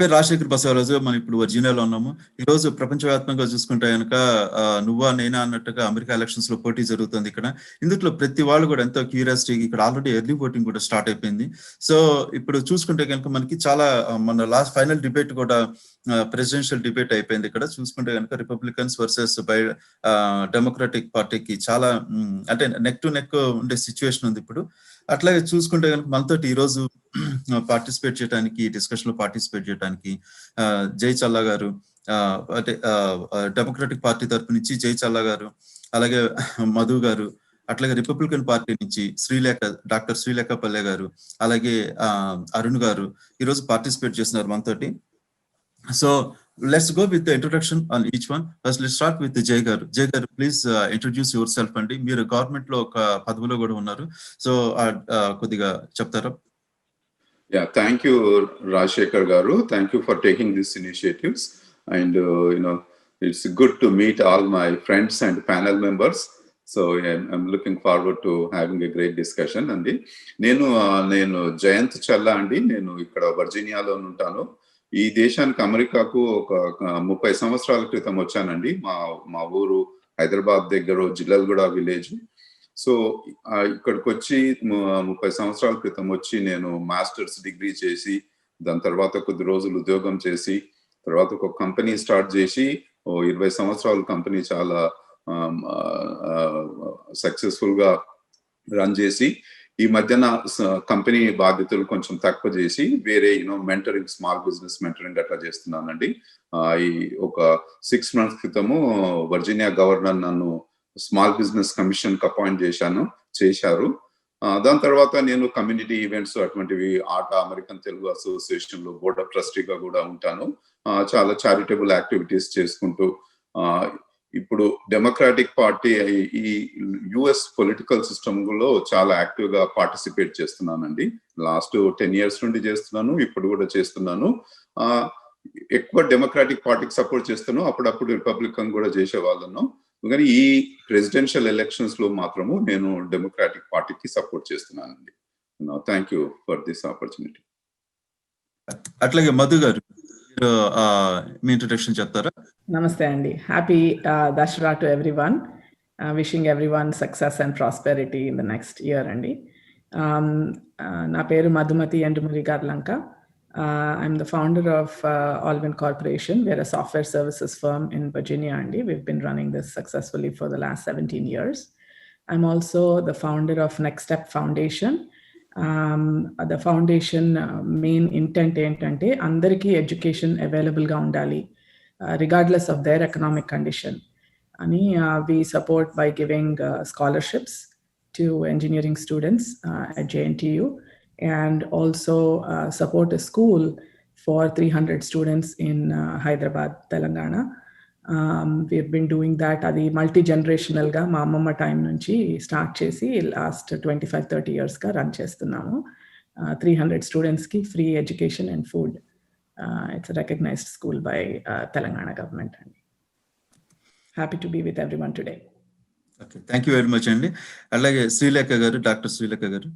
పేరు రాజశేఖర్ బసవరాజు. మనం ఇప్పుడు వర్జీనియాలో ఉన్నాము. ఈ రోజు ప్రపంచవ్యాప్తంగా చూసుకుంటే గనక నువ్వా నేనా అన్నట్టుగా అమెరికా ఎలక్షన్స్ లో పోటీ జరుగుతుంది ఇక్కడ. ఇందులో ప్రతి వాళ్ళు కూడా ఎంతో క్యూరియాసిటీ, ఇక్కడ ఆల్రెడీ ఎర్లీ ఓటింగ్ కూడా స్టార్ట్ అయిపోయింది. సో ఇప్పుడు చూసుకుంటే కనుక మనకి చాలా మన లాస్ట్ ఫైనల్ డిబేట్ కూడా ప్రెసిడెన్షియల్ డిబేట్ అయిపోయింది. ఇక్కడ చూసుకుంటే కనుక రిపబ్లికన్స్ వర్సెస్ డెమోక్రటిక్ పార్టీకి చాలా అంటే నెక్ టు నెక్ ఉండే సిచ్యువేషన్ ఉంది ఇప్పుడు. అట్లాగే చూసుకుంటే కనుక మనతోటి ఈ రోజు పార్టిసిపేట్ చేయడానికి, డిస్కషన్ లో పార్టిసిపేట్ చేయడానికి జై చల్లా గారు, అంటే డెమోక్రటిక్ పార్టీ తరపు నుంచి జై చల్లా గారు, అలాగే మధు గారు, అట్లాగే రిపబ్లికన్ పార్టీ నుంచి డాక్టర్ శ్రీలేఖ పల్లె గారు, అలాగే అరుణ్ గారు ఈరోజు పార్టిసిపేట్ చేస్తున్నారు మనతోటి. So let's go with the introduction on each one. First, let's start with Jay garu. Jay garu, please introduce yourself andi. Meer government lo oka padavilo kuda unnaru. So kodiga cheptara. Yeah, thank you Rajshekar garu. Thank you for taking these initiatives, and it's good to meet all my friends and panel members. So I'm looking forward to having a great discussion. And నేను జయంత్ చల్లా అండి. నేను ఇక్కడ వర్జీనియాలో ఉంటాను. ఈ దేశానికి అమెరికాకు ఒక 30 సంవత్సరాల క్రితం వచ్చానండి. మా ఊరు హైదరాబాద్ దగ్గర జిల్లల్గూడ విలేజ్. సో ఇక్కడికి వచ్చి 30 సంవత్సరాల క్రితం వచ్చి నేను మాస్టర్స్ డిగ్రీ చేసి, దాని తర్వాత కొద్ది రోజులు ఉద్యోగం చేసి, తర్వాత ఒక కంపెనీ స్టార్ట్ చేసి 20 సంవత్సరాల కంపెనీ చాలా సక్సెస్ఫుల్ గా రన్ చేసి, ఈ మధ్యన కంపెనీ బాధ్యతలు కొంచెం తక్కువ చేసి వేరే మెంటరింగ్, స్మాల్ బిజినెస్ మెంటరింగ్ అట్లా చేస్తున్నానండి. ఈ ఒక 6 months క్రితము వర్జీనియా గవర్నర్ నన్ను స్మాల్ బిజినెస్ కమిషన్ కి అపాయింట్ చేశారు. దాని తర్వాత నేను కమ్యూనిటీ ఈవెంట్స్ అటువంటివి అమెరికన్ తెలుగు అసోసియేషన్ లో బోర్డ్ ఆఫ్ ట్రస్టీగా కూడా ఉంటాను. చాలా చారిటబుల్ యాక్టివిటీస్ చేసుకుంటూ ఇప్పుడు డెమోక్రాటిక్ పార్టీ ఈ యుఎస్ పొలిటికల్ సిస్టమ్ లో చాలా యాక్టివ్ గా పార్టిసిపేట్ చేస్తున్నానండి. లాస్ట్ 10 years నుండి చేస్తున్నాను, ఇప్పుడు కూడా చేస్తున్నాను. ఎక్కువ డెమోక్రాటిక్ పార్టీకి సపోర్ట్ చేస్తాను, అప్పుడప్పుడు రిపబ్లికన్ కూడా చేసేవాళ్ళను. కానీ ఈ ప్రెసిడెన్షియల్ ఎలక్షన్స్ లో మాత్రము నేను డెమోక్రాటిక్ పార్టీకి సపోర్ట్ చేస్తున్నానండి. Thank you for this opportunity. అట్లాగే మధు గారు మీ ఇంట్రడక్షన్ చెప్తారా? నమస్తే అండి. Happy Dasara to everyone. Wishing everyone success and prosperity in the next year అండి. నా పేరు Madhumati ఎండుమూరి Garlanka. I'm the founder of Alvin Corporation. We're a software services firm in Virginia అండి. We've been running this successfully for the last 17 years. I'm also the founder of Next Step Foundation. The foundation main intent ఏంటంటే అందరికీ education అవైలబుల్గా ఉండాలి, regardless of their economic condition. And we support by giving scholarships to engineering students at JNTU, and also support a school for 300 students in Hyderabad, Telangana. We've been doing that adi multi-generational ga ma amma time nunchi start chesi last 25-30 years ga run chestunnamo. 300 students ki free education and food. It's a recognized school by Telangana government. Happy to be with everyone today. Okay, thank you very much andi. Alage Srilekha garu, Dr. Srilekha garu.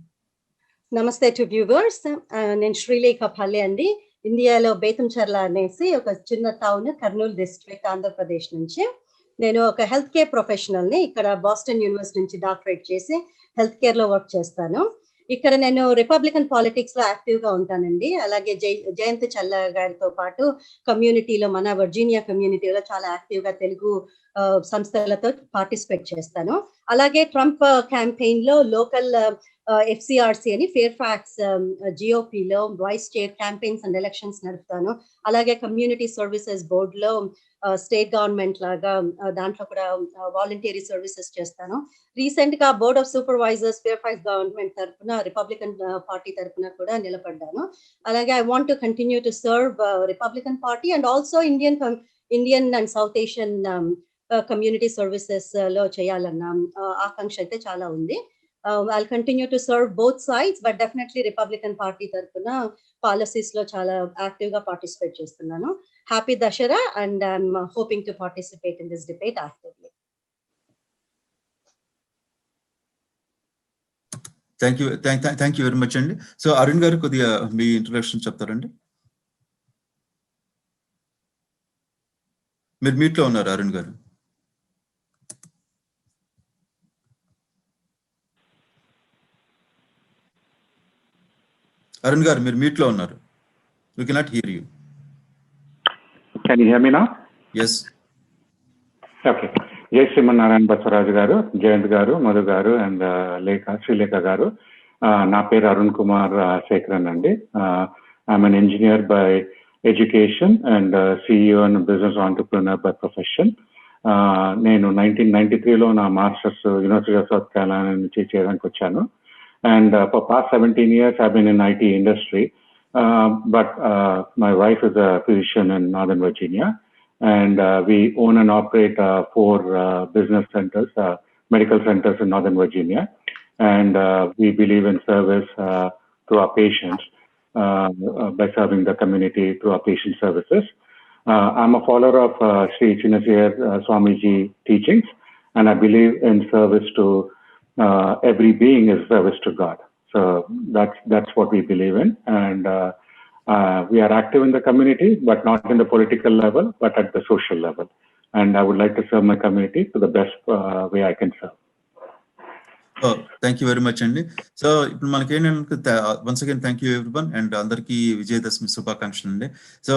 నమస్తే to viewers. నేను శ్రీలేఖ పల్లె అండి. ఇండియాలో బేతంచెర్ల అనేసి ఒక చిన్న town, Kurnool district, Andhra Pradesh నుంచి. నేను ఒక హెల్త్ కేర్ ప్రొఫెషనల్ని. ఇక్కడ బాస్టన్ యూనివర్సిటీ నుంచి డాక్టరేట్ చేసి హెల్త్ కేర్లో వర్క్ చేస్తాను. ఇక్కడ నేను రిపబ్లికన్ పాలిటిక్స్ లో యాక్టివ్ గా ఉంటానండి. అలాగే జయంత్ చల్లా గారితో పాటు కమ్యూనిటీలో, మన వర్జీనియా కమ్యూనిటీలో చాలా యాక్టివ్ గా తెలుగు సంస్థలతో పార్టిసిపేట్ చేస్తాను. అలాగే ట్రంప్ క్యాంపెయిన్ లో లోకల్ FCRC అని ఫేర్ ఫ్యాక్స్ GOPలో vice chair campaigns and elections నడుపుతాను. అలాగే కమ్యూనిటీ సర్వీసెస్ బోర్డులో స్టేట్ గవర్నమెంట్ లాగా దాంట్లో కూడా వాలంటీరీ సర్వీసెస్ చేస్తాను. రీసెంట్ గా board of supervisors Fairfax government తరఫున, రిపబ్లికన్ పార్టీ తరఫున కూడా నిలబడ్డాను. అలాగే I want to continue to serve Republican party and also Indian and south Asian community services లో చేయాలన్న ఆకాంక్ష అయితే చాలా ఉంది. I'll continue to serve both sides, but definitely Republican Party tarafuna policies lo chala active ga participate chestunnanu. Happy Dashara, and I'm hoping to participate in this debate actively. Thank you very much andi. So Arun garu kodiga me introduction చెప్తారండి. మీరు మీట్లో ఉన్నారు అరుణ్ గారు. అరుణ్ గారు మీరు మీట్లో ఉన్నారు. We cannot hear you. Can you hear me now? Yes. Okay. Jai Srimanarayan Baswaraju garu, Jayant garu, Madhu garu, and Srilekha garu. Na peru Arun Kumar Sekran andi. I'm an engineer by education and CEO and business entrepreneur by profession. నేను 1993లో నా masters university of south Kerala నుంచి చేయడానికి వచ్చాను. And for past 17 years I've been in IT industry. But my wife is a physician in Northern Virginia, and we own and operate 4 business centers, medical centers in Northern Virginia, and we believe in service to our patients by serving the community through our patient services. I'm a follower of Sri Chinnasir Swamiji teachings, and I believe in service to every being is service to God. So that's what we believe in, and we are active in the community, but not in the political level, but at the social level. And I would like to serve my community to the best way I can serve. Thank you very much అండి. So ఇప్పుడు మనకి ఏంటంటే once again thank you everyone, and అందరికీ విజయదశమి శుభాకాంక్షలు అండి. So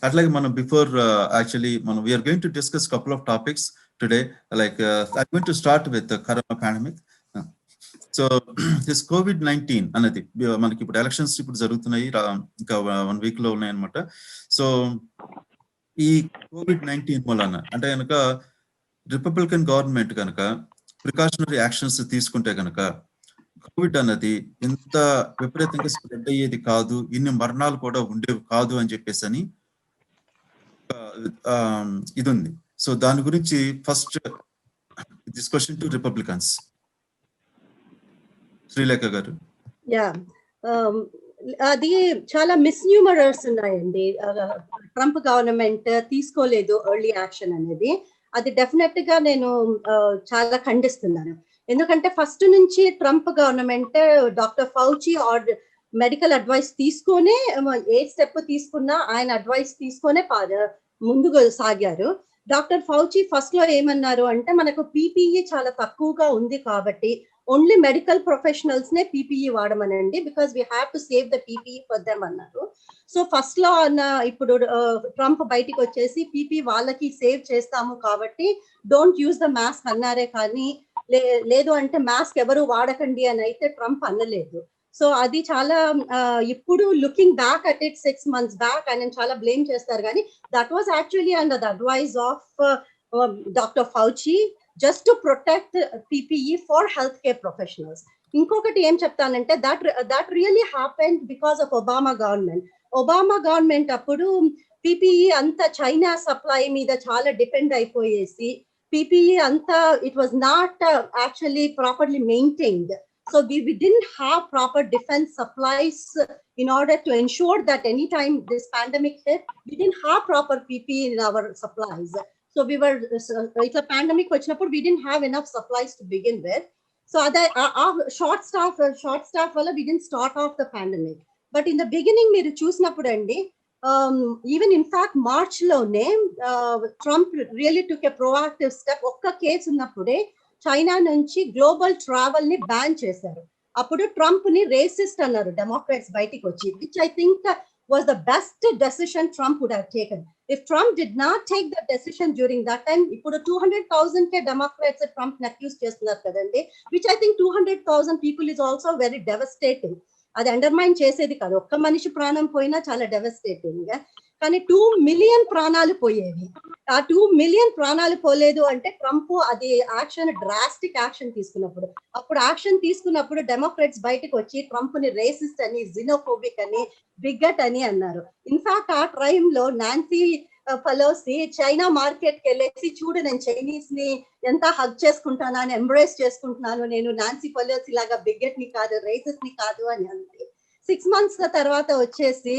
అట్లాగే మనం before actually మనం we're going to discuss couple of topics today. Like I going to start with corona pandemic. So this COVID-19 అనేది మనకి ఇప్పుడు ఎలక్షన్స్ ఇప్పుడు జరుగుతున్నాయి, ఇంకా 1 week లో ఉన్నాయి అనమాట. సో ఈ COVID-19 మూలన అంటే కనుక రిపబ్లికన్ గవర్నమెంట్ కనుక ప్రికాషనరీ యాక్షన్స్ తీసుకుంటే కనుక కోవిడ్ అన్నది ఇంత విపరీతంగా స్ప్రెడ్ అయ్యేది కాదు, ఇన్ని మరణాలు కూడా ఉండేవి కాదు అని చెప్పేసి అని ఇది ఉంది. సో దాని గురించి first this question to Republicans. Srilekha గారు. యా, అది చాలా మిస్న్యూమరర్స్ ఉన్నాయండి. ట్రంప్ గవర్నమెంట్ తీసుకోలేదు ఎర్లీ యాక్షన్ అనేది. అది డెఫినెట్ గా నేను చాలా ఖండిస్తున్నాను. ఎందుకంటే ఫస్ట్ నుంచి Trump government doctor Fauci medical advice తీసుకొనే ఏ స్టెప్ తీసుకున్నా ఆయన అడ్వైస్ తీసుకొనే ముందుకు సాగారు. డాక్టర్ ఫౌచి ఫస్ట్ లో ఏమన్నారు అంటే మనకు పీపీఈ చాలా తక్కువగా ఉంది కాబట్టి ఓన్లీ మెడికల్ ప్రొఫెషనల్స్ నే పీపీఈ వాడమనండి, because we have to save the PPE for them అన్నారు. సో ఫస్ట్ లో ఇప్పుడు ట్రంప్ బయటికి వచ్చేసి పీపీ వాళ్ళకి సేవ్ చేస్తాము కాబట్టి డోంట్ యూజ్ ద మాస్క్ అన్నారే కానీ లేదు అంటే మాస్క్ ఎవరు వాడకండి అని అయితే ట్రంప్ అనలేదు. సో అది చాలా ఇప్పుడు looking back at it 6 months back ఆయన చాలా బ్లేమ్ చేస్తారు కానీ that was actually under the advice of doctor Fauci just to protect PPE for healthcare professionals. ఇంకొకటి ఏం చెప్తానంటే that really happened because of Obama government అప్పుడు PPE అంతా China supply మీద చాలా డిపెండ్ అయిపోయేసి PPE అంతా it was not actually properly maintained. So we didn't have proper defense supplies in order to ensure that anytime this pandemic hit, we didn't have proper PPE in our supplies. So we were, it's a pandemic vachinappudu we didn't have enough supplies to begin with. So our short staff wala we didn't start off the pandemic. But in the beginning meeru chusinapudu andi even in fact March lone Trump really took a proactive step. Okka case unnappude China nunchi global travel ni ban chesaru. Appudu Trump ni racist annaru Democrats bayitiki vachi, which I think was the best decision Trump would have taken. If Trump did not take that decision during that time, ఇప్పుడు 200,000 Democrats Trump accused చేస్తున్నారు కదండి, which I think 200,000 people is also very devastating. అది undermine చేసేది కాదు, ఒక్క మనిషి ప్రాణం పోయినా చాలా డెవస్టేటింగ్. కానీ 2 million ప్రాణాలు పోయేవి. ఆ 2 million ప్రాణాలు పోలేదు అంటే ట్రంప్ అది యాక్షన్ డ్రాస్టిక్ యాక్షన్ తీసుకున్నప్పుడు యాక్షన్ తీసుకున్నప్పుడు డెమోక్రాట్స్ బయటకు వచ్చి ట్రంప్ ని రేసిస్ట్ అని, జినోఫోబిక్ అని, బిగ్గట్ అని అన్నారు. ఇన్ఫాక్ట్ ఆ టైంలో నాన్సీ పెలోసి చైనా మార్కెట్ కి వెళ్ళేసి చూడు నేను చైనీస్ ని ఎంత హగ్ చేసుకుంటాను, ఎంబ్రేస్ చేసుకుంటున్నాను, నేను నాన్సీ పెలోసి లాగా బిగ్గట్ ని కాదు, రేసిస్ట్ ని కాదు అని అంది. 6 months తర్వాత వచ్చేసి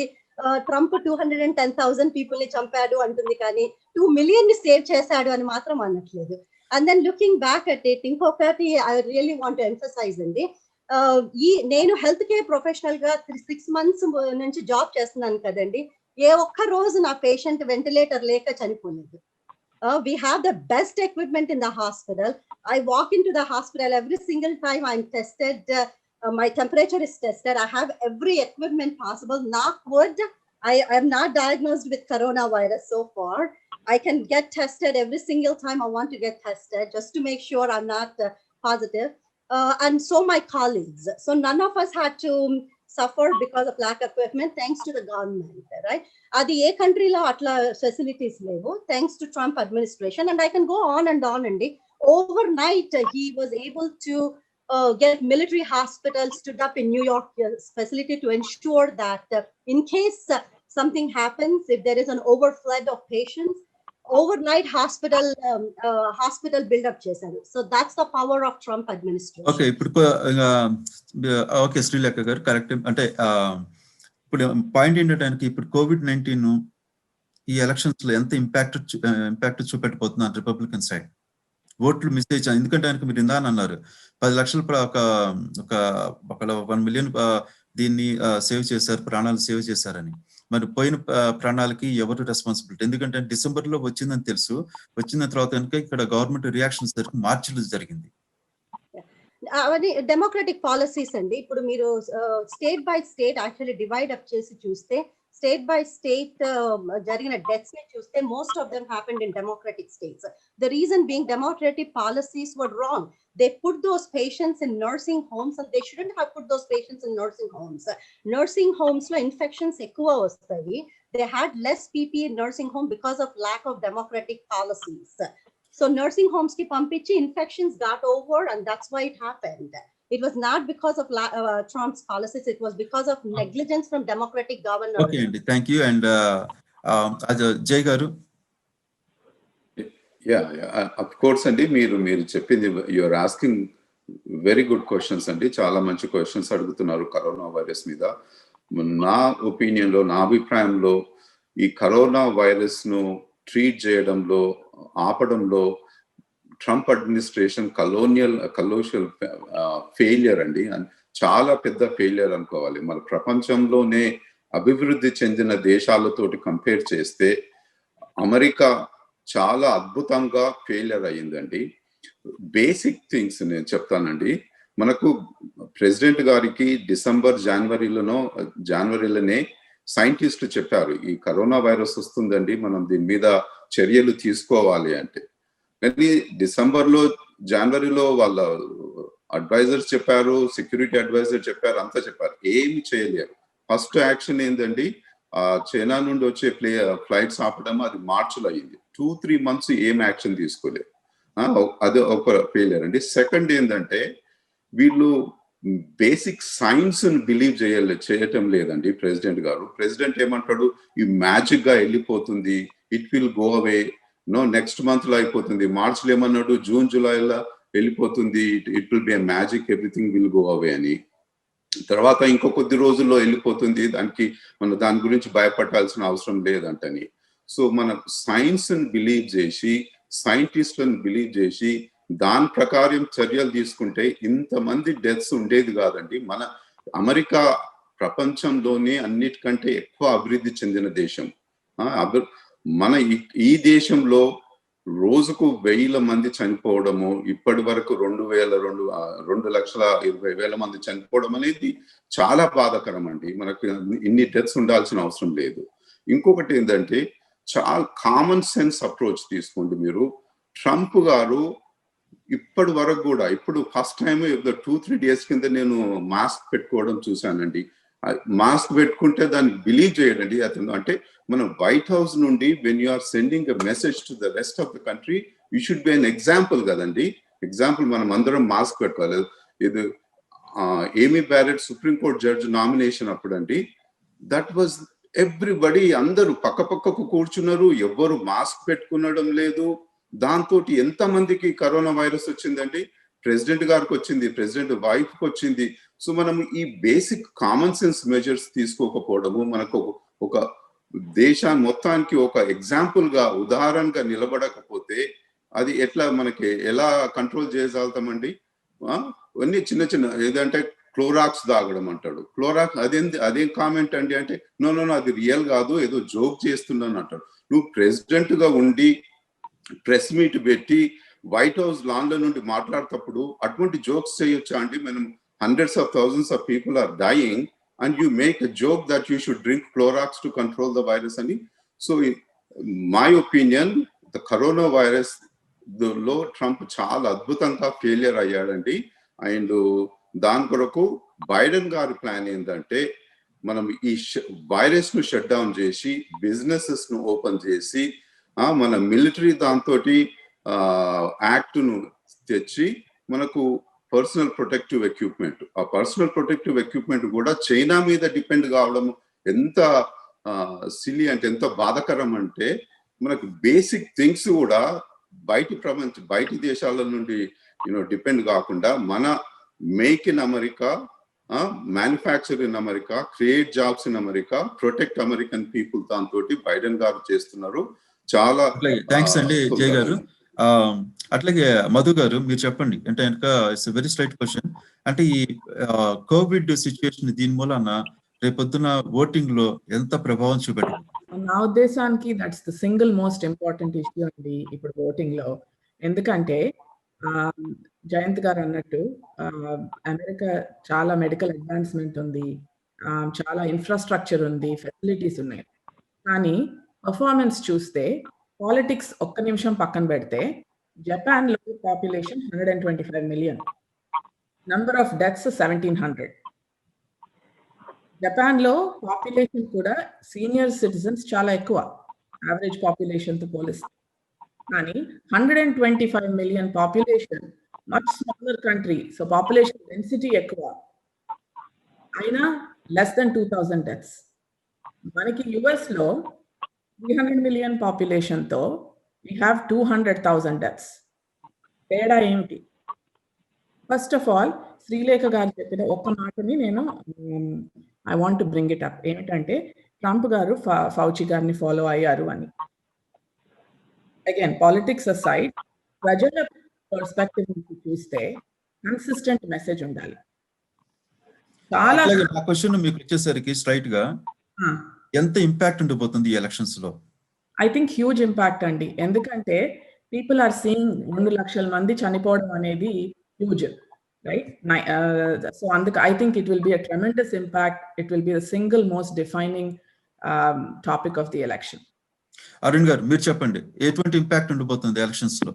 ట్రంప్ 210,000 పీపుల్ ని చంపాడు అంటుంది కానీ 2 million ని సేవ్ చేశాడు అని మాత్రం అనట్లేదు. And then looking back at it ఇంకొకటి I really want to emphasise అండి, నేను హెల్త్ కేర్ ప్రొఫెషనల్ గా 6 months నుంచి జాబ్ చేస్తున్నాను కదండి, ఏ ఒక్క రోజు నా పేషెంట్ వెంటిలేటర్ లేక చనిపోలేదు. We have the best equipment in the hospital. I walk into the hospital every single time I'm tested. My temperature is tested. I have every equipment possible. Knock wood, I am not diagnosed with coronavirus so far. I can get tested every single time I want to get tested just to make sure I'm not positive. And so my colleagues. So none of us had to suffer because of lack of equipment, thanks to the government, right? అది ఏ కంట్రీలో అట్లా facilities లేవు, thanks to Trump administration. And I can go on and on అండి. Overnight he was able to get military hospitals stood up in New York facility to ensure that in case something happens, if there is an overflood of patients, overnight hospital build up చేశారు. So that's the power of Trump administration. Okay, ఇప్పుడు okay Srilekha గారు correct. అంటే ఇప్పుడు point ఏంటంటే ఇప్పుడు COVID-19 ఈ elections లో ఎంత ఇంపాక్ట్ చూపెట్టబోతున్నారు రిపబ్లికన్ సైడ్. ఓట్లు మిస్ అయ్యాను, ఎందుకంటే ఆయనకు మీరు ఇందా అన్నారు 10 లక్షలు ఒక 1 మిలియన్ దీన్ని సేవ్ చేశారు, ప్రాణాలు సేవ్ చేశారని. మరి పోయిన ప్రాణాలకి ఎవరు రెస్పాన్సిబిలిటీ? ఎందుకంటే డిసెంబర్ లో వచ్చిందని తెలుసు, వచ్చిన తర్వాత కనుక ఇక్కడ గవర్నమెంట్ రియాక్షన్స్ మార్చిలో జరిగింది. అవన్నీ డెమోక్రటిక్ పాలసీస్ అండి. ఇప్పుడు మీరు state by state actually divide up చేసి చూస్తే, స్టేట్ బై స్టేట్ జరిగిన డెత్స్ ని చూస్తే most of them happened in democratic states. The reason being democratic policies were wrong. They put those patients in nursing homes and they shouldn't have put those patients in nursing homes. Nursing homes lo infections ekkuva vastayi. They had less PPE in nursing home because of lack of democratic policies. So nursing homes ki pampichi infections got over, and that's why it happened. It was not because of Trump's policies. It was because of negligence from democratic governors. Okay, Andy, thank you. And Jay garu. Yeah, of course అండి. మీరు చెప్పింది, you're asking very good questions అండి. చాలా మంచి questions అడుగుతున్నారు corona virus మీద. నా opinion లో, నా అభిప్రాయంలో ఈ కరోనా వైరస్ ను ట్రీట్ చేయడంలో, ఆపడంలో ట్రంప్ అడ్మినిస్ట్రేషన్ కలోషియల్ ఫెయిలియర్ అండి. చాలా పెద్ద ఫెయిలియర్ అనుకోవాలి. మన ప్రపంచంలోనే అభివృద్ధి చెందిన దేశాలతోటి కంపేర్ చేస్తే అమెరికా చాలా అద్భుతంగా ఫెయిలియర్ అయ్యిందండి. బేసిక్ థింగ్స్ నేను చెప్తానండి. మనకు ప్రెసిడెంట్ గారికి జనవరిలోనే సైంటిస్టులు చెప్పారు ఈ కరోనా వైరస్ వస్తుందండి, మనం దీని మీద చర్యలు తీసుకోవాలి అంటే. కానీ జనవరిలో వాళ్ళ అడ్వైజర్స్ చెప్పారు, సెక్యూరిటీ అడ్వైజర్ చెప్పారు, అంతా చెప్పారు, ఏమి చేయలేరు. ఫస్ట్ యాక్షన్ ఏంటండి, చైనా నుండి వచ్చే ఫ్లైట్స్ ఆపడం. అది మార్చిలో అయింది. 2-3 months ఏం యాక్షన్ తీసుకోలేదు. అది ఒక ఫెయిలియర్ అండి. సెకండ్ ఏంటంటే, వీళ్ళు బేసిక్ సైన్స్ బిలీవ్ చేయటం లేదండి ప్రెసిడెంట్ గారు. ప్రెసిడెంట్ ఏమంటాడు, ఈ మ్యాజిక్ గా వెళ్ళిపోతుంది, it will go away, next month లో అయిపోతుంది. మార్చిలో ఏమన్నాడు, జూన్ జూలైలో వెళ్ళిపోతుంది, it will be a magic, everything will go away అని. తర్వాత ఇంకో కొద్ది రోజుల్లో వెళ్ళిపోతుంది, దాని గురించి భయపడాల్సిన అవసరం లేదంటని. సో మన సైన్స్ బిలీవ్ చేసి, సైంటిస్టులను బిలీవ్ చేసి, దాని ప్రకారం చర్యలు తీసుకుంటే ఇంతమంది డెత్స్ ఉండేది కాదండి. మన అమెరికా ప్రపంచంలోనే అన్నిటికంటే ఎక్కువ అభివృద్ధి చెందిన దేశం. మన ఈ దేశంలో రోజుకు 1000 మంది చనిపోవడము, ఇప్పటి వరకు 2,20,000 మంది చనిపోవడం అనేది చాలా బాధాకరం అండి. మనకు ఇన్ని డెత్స్ ఉండాల్సిన అవసరం లేదు. ఇంకొకటి ఏంటంటే, చాలా కామన్ సెన్స్ అప్రోచ్ తీసుకోండి మీరు. ట్రంప్ గారు ఇప్పటి వరకు కూడా, ఇప్పుడు ఫస్ట్ టైం 2-3 days కింద నేను మాస్క్ పెట్టుకోవడం చూశానండి. మాస్క్ పెట్టుకుంటే దాన్ని బిలీవ్ చేయడండి అతను. అంటే మనం వైట్ హౌస్ నుండి when you are sending a message to the rest of the country, you should be an example కదండి. ఎగ్జాంపుల్ మనం అందరం మాస్క్ పెట్టుకోవాలి. ఇది ఏమీ బ్యారెట్ సుప్రీంకోర్టు జడ్జి నామినేషన్ అప్పుడు అండి, దట్ వాజ్ ఎవ్రీబడి, అందరూ పక్కకు కూర్చున్నారు, ఎవ్వరు మాస్క్ పెట్టుకునడం లేదు. దాంతో ఎంతమందికి కరోనా వైరస్ వచ్చిందండి? ప్రెసిడెంట్ గారికి వచ్చింది, ప్రెసిడెంట్ వైఫ్ కి వచ్చింది. సో మనం ఈ బేసిక్ కామన్ సెన్స్ మెజర్స్ తీసుకోకపోవడము, మనకు ఒక దేశాన్ని మొత్తానికి ఒక ఎగ్జాంపుల్ గా, ఉదాహరణగా నిలబడకపోతే అది మనకి ఎలా కంట్రోల్ చేయగలుగుతామండి? అన్ని చిన్న ఏదంటే క్లోరాక్స్ తాగడం అంటాడు. క్లోరాక్స్ అదేం కామెంట్ అండి అంటే, నో అది రియల్ కాదు, ఏదో జోక్ చేస్తున్నాను అంటాడు. నువ్వు ప్రెసిడెంట్ గా ఉండి ప్రెస్ మీట్ పెట్టి వైట్ హౌస్ లాన్ లో నుండి మాట్లాడేటప్పుడు అటువంటి జోక్స్ చేయొచ్చా అండి? మనం hundreds of thousands of people are dying and you make a joke that you should drink Clorox to control the virus ani. So in my opinion, the coronavirus లో Trump చాలా అద్భుతంగా ఫెయిలియర్ అయ్యాడండి. అండ్ దాని కొరకు Biden గారి plan ఏంటంటే మనం ఈ virus ను షట్ డౌన్ చేసి బిజినెసెస్ ను ఓపెన్ చేసి మన మిలిటరీ దాంతో యాక్ట్ ను తెచ్చి మనకు పర్సనల్ ప్రొటెక్టివ్ ఎక్విప్మెంట్, ఆ పర్సనల్ ప్రొటెక్టివ్ ఎక్విప్మెంట్ కూడా చైనా మీద డిపెండ్ కావడం ఎంత సిలి అంటే ఎంత బాధకరం అంటే మనకు బేసిక్ థింగ్స్ కూడా బయటి దేశాల నుండి డిపెండ్ కాకుండా మన make in America, manufacture in America, create jobs in America, protect American people దాంతో బైడెన్ గారు చేస్తున్నారు. చాలా థ్యాంక్స్ అండి జయ్ గారు. అట్లాగే మధు గారు మీరు చెప్పండి. అంటే కనుక ఇట్స్ వెరీ స్ట్రైట్ క్వశ్చన్. అంటే ఈ కోవిడ్ సిచ్యువేషన్ దీని మూలన రేపొద్దున ఓటింగ్ లో ఎంత ప్రభావం చూపెట్టింది? నా ఉద్దేశానికి that's the single most important issue అండి ఇప్పుడు ఓటింగ్ లో. ఎందుకంటే జయంత్ గారు అన్నట్టు అమెరికా చాలా మెడికల్ అడ్వాన్స్మెంట్ ఉంది, చాలా ఇన్ఫ్రాస్ట్రక్చర్ ఉంది, ఫెసిలిటీస్ ఉన్నాయి. కానీ పర్ఫార్మెన్స్ చూస్తే పాలిటిక్స్ ఒక్క నిమిషం పక్కన పెడితే జపాన్ లో population 125 million, number of deaths 1700. Japan లో పాపులేషన్ కూడా సీనియర్ సిటిజన్స్ చాలా ఎక్కువ యావరేజ్ పాపులేషన్ తో పోలిస్తే. కానీ 125 million population, much smaller country, so population density ఎక్కువ, అయినా లెస్ దెన్ 2000 డెత్స్. మనకి యుఎస్ లో 300 million పాపులేషన్ తో we have 200,000 deaths. తేడా ఏమిటి? ఫస్ట్ ఆఫ్ ఆల్ శ్రీలేఖ గారు చెప్పిన ఒక్క మాటని నేను I want to bring it up. ఏమిటంటే ట్రంప్ గారు ఫౌచి గారిని ఫాలో అయ్యారు అని. అగైన్ పాలిటిక్స్ అసైడ్, ప్రజల పర్స్పెక్టివ్ నుంచి చూస్తే కన్సిస్టెంట్ మెసేజ్ ఉండాలి. చాలా నా క్వశ్చన్ మీకు వచ్చేసరికి స్ట్రైట్ గా ఎంత ఇంపాక్ట్ ఉండబోతుంది ఈ ఎలక్షన్స్ లో? ఐ థింక్ హ్యూజ్ ఇంపాక్ట్ అండి. ఎందుకంటే పీపుల్ ఆర్ సీయింగ్ 2 లక్షల మంది చనిపోవడం అనేది హ్యూజ్, రైట్? సో అందుకు I think it will be a tremendous impact. It will be the single most defining topic of the election. Arun గారు మీరు చెప్పండి, ఎటువంటి ఇంపాక్ట్ ఉండబోతుంది ఎలక్షన్స్ లో?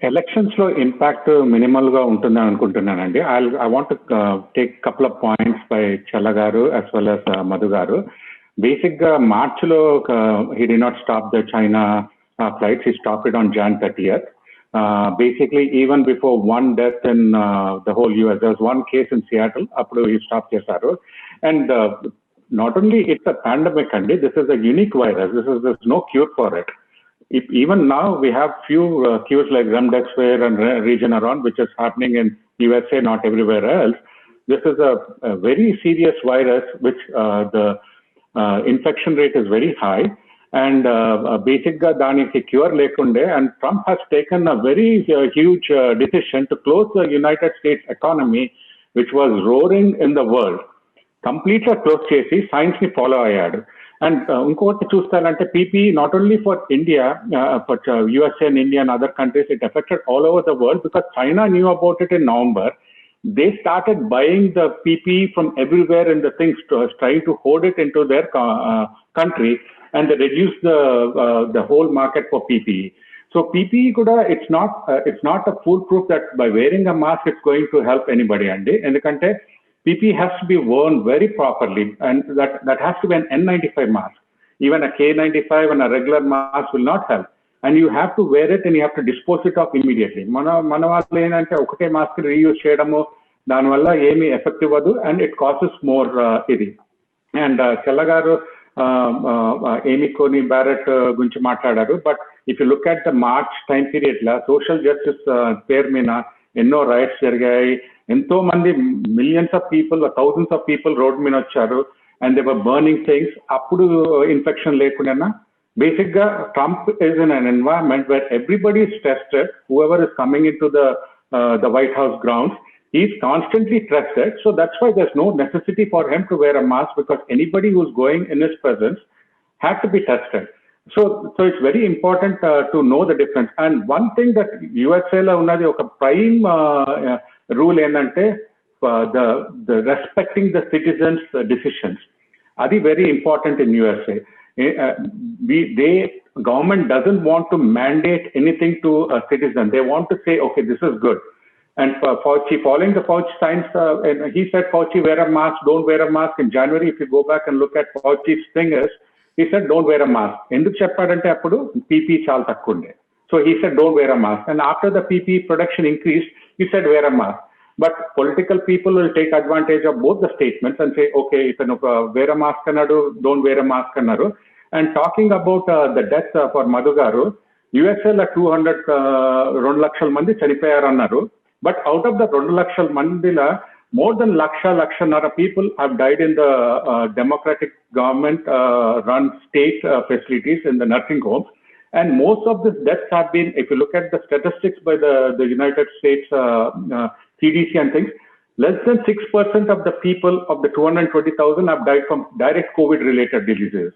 ఎలక్షన్స్ లో ఇంపాక్ట్ మినిమల్ గా ఉంటుందని అనుకుంటున్నానండి. I want take couple of points by చల్ల గారు as well as మధు గారు. బేసిక్ గా మార్చ్ లో he did not stop the China flights. He stopped it on Jan 30th. Basically even before one death in the whole US, there was one case in Seattle, appudu he stopped chesaru. And not only it's a pandemic andi, this is a unique virus. There's no cure for it. Even now we have few cures like remdesivir and Regeneron, which is happening in USA, not everywhere else. This is a very serious virus which the infection rate is very high, and basic ga daniki cure lekunde, and Trump has taken a very huge decision to close the United States economy, which was roaring in the world, completely close chesi science ni follow ayyadu. And inkoti chustalante PPE not only for India but USA and India and other countries, it affected all over the world because China knew about it in November. They started buying the PPE from everywhere in the things, trying to hoard it into their country, and they reduced the whole market for PPE. So PPE kuda it's not a foolproof that by wearing a mask it's going to help anybody andi. Endukante PPE has to be worn very properly, and that has to be an N95 mask. Even a K95 and a regular mask will not help. And you have to wear it and you have to dispose it off immediately. మన వాళ్ళు ఏంటంటే ఒకటే mask reuse చేయడము, దానివల్ల ఏమీ effective అవ్వదు, and it causes more ఇది. And చెల్లగారు ఏమి కోని బ్యారెట్ గురించి మాట్లాడారు. But if you look at the March time period law social justice పేరు మీద ఎన్నో రైట్స్ జరిగాయి. ఎంతో మంది millions of people, thousands of people road మీద వచ్చారు, and they were burning things. అప్పుడు ఇన్ఫెక్షన్ లేకుండా basic Trump is in an environment where everybody is tested. Whoever is coming into the White House grounds, he's constantly tested. So that's why there's no necessity for him to wear a mask, because anybody who's going in his presence had to be tested. So it's very important to know the difference. And one thing that USA lo unnadi oka prime rule endante the respecting the citizens' decisions. Adi very important in USA. Government doesn't want to mandate anything to a citizen. They want to say, okay, this is good. And Fauci, following the Fauci science, he said, Fauci, wear a mask, don't wear a mask. In January, if you go back and look at Fauci's fingers, he said, don't wear a mask. Enduku cheppadante appudu PPE chaala takku unde. So he said, don't wear a mask. And after the PPE production increased, he said, wear a mask. But political people will take advantage of both the statements and say, okay, if you wear a mask annadu, don't wear a mask annaru. And talking about the death for Madhu garu, USA la 2 lakshal mandi chanipoyaru annaru. But out of the 2 lakshal mandila, more than laksha people have died in the democratic government run state facilities in the nursing homes. And most of these deaths have been, if you look at the statistics by the United States CDC and things, less than 6% of the people of the 220,000 have died from direct COVID-related diseases.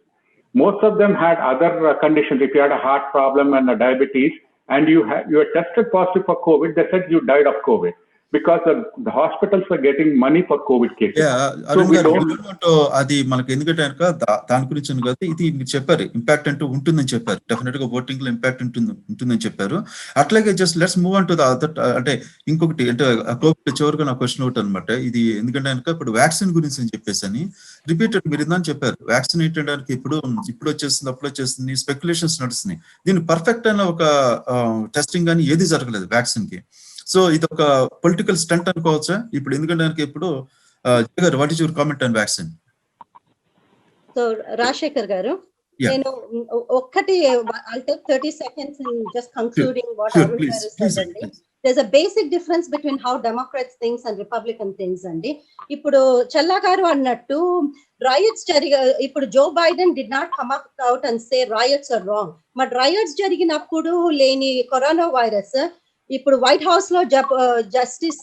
Most of them had other conditions. If you had a heart problem and a diabetes, and you were tested positive for COVID, they said you died of COVID because the hospitals were getting money for COVID cases. అది మనకి ఎందుకంటే దాని గురించి కదా, ఇది మీరు చెప్పారు impact అంటూ ఉంటుందని చెప్పారు. డెఫినెట్ గా ఓటింగ్ లో ఇంపాక్ట్ ఉంటుందని చెప్పారు. అట్లాగే just let's move on to the other. అంటే ఇంకొకటి అంటే చివరిగా నా క్వశ్చన్ ఒకటి అనమాట. ఇది ఎందుకంటే కనుక ఇప్పుడు వ్యాక్సిన్ గురించి అని చెప్పేసి అని రిపీటెడ్ మీరు ఇందని చెప్పారు. వ్యాక్సిన్ ఏంటంటే ఇప్పుడు వచ్చేస్తుంది, అప్పుడు వచ్చేస్తుంది, స్పెక్యులేషన్స్ నడుస్తున్నాయి. దీని పర్ఫెక్ట్ అయిన ఒక టెస్టింగ్ కానీ ఏది జరగలేదు వ్యాక్సిన్ కి. సో ఇది ఒక పొలిటికల్ స్టంట్ అనుకోవచ్చా ఇప్పుడు? ఎందుకంటే ఇప్పుడు what is your comment on vaccine? So Rajasekhar గారు, నేను ఒక్కటి I'll take 30 seconds in just concluding what Arun garu said అండి. There's a basic difference between how Democrats thinks and Republican thinks అండి. ఇప్పుడు చల్లా గారు అన్నట్టు riots ఇప్పుడు Joe Biden did not come out and say riots are wrong. but riots జరిగినప్పుడు లేని corona virus ఇప్పుడు white house లో జస్టిస్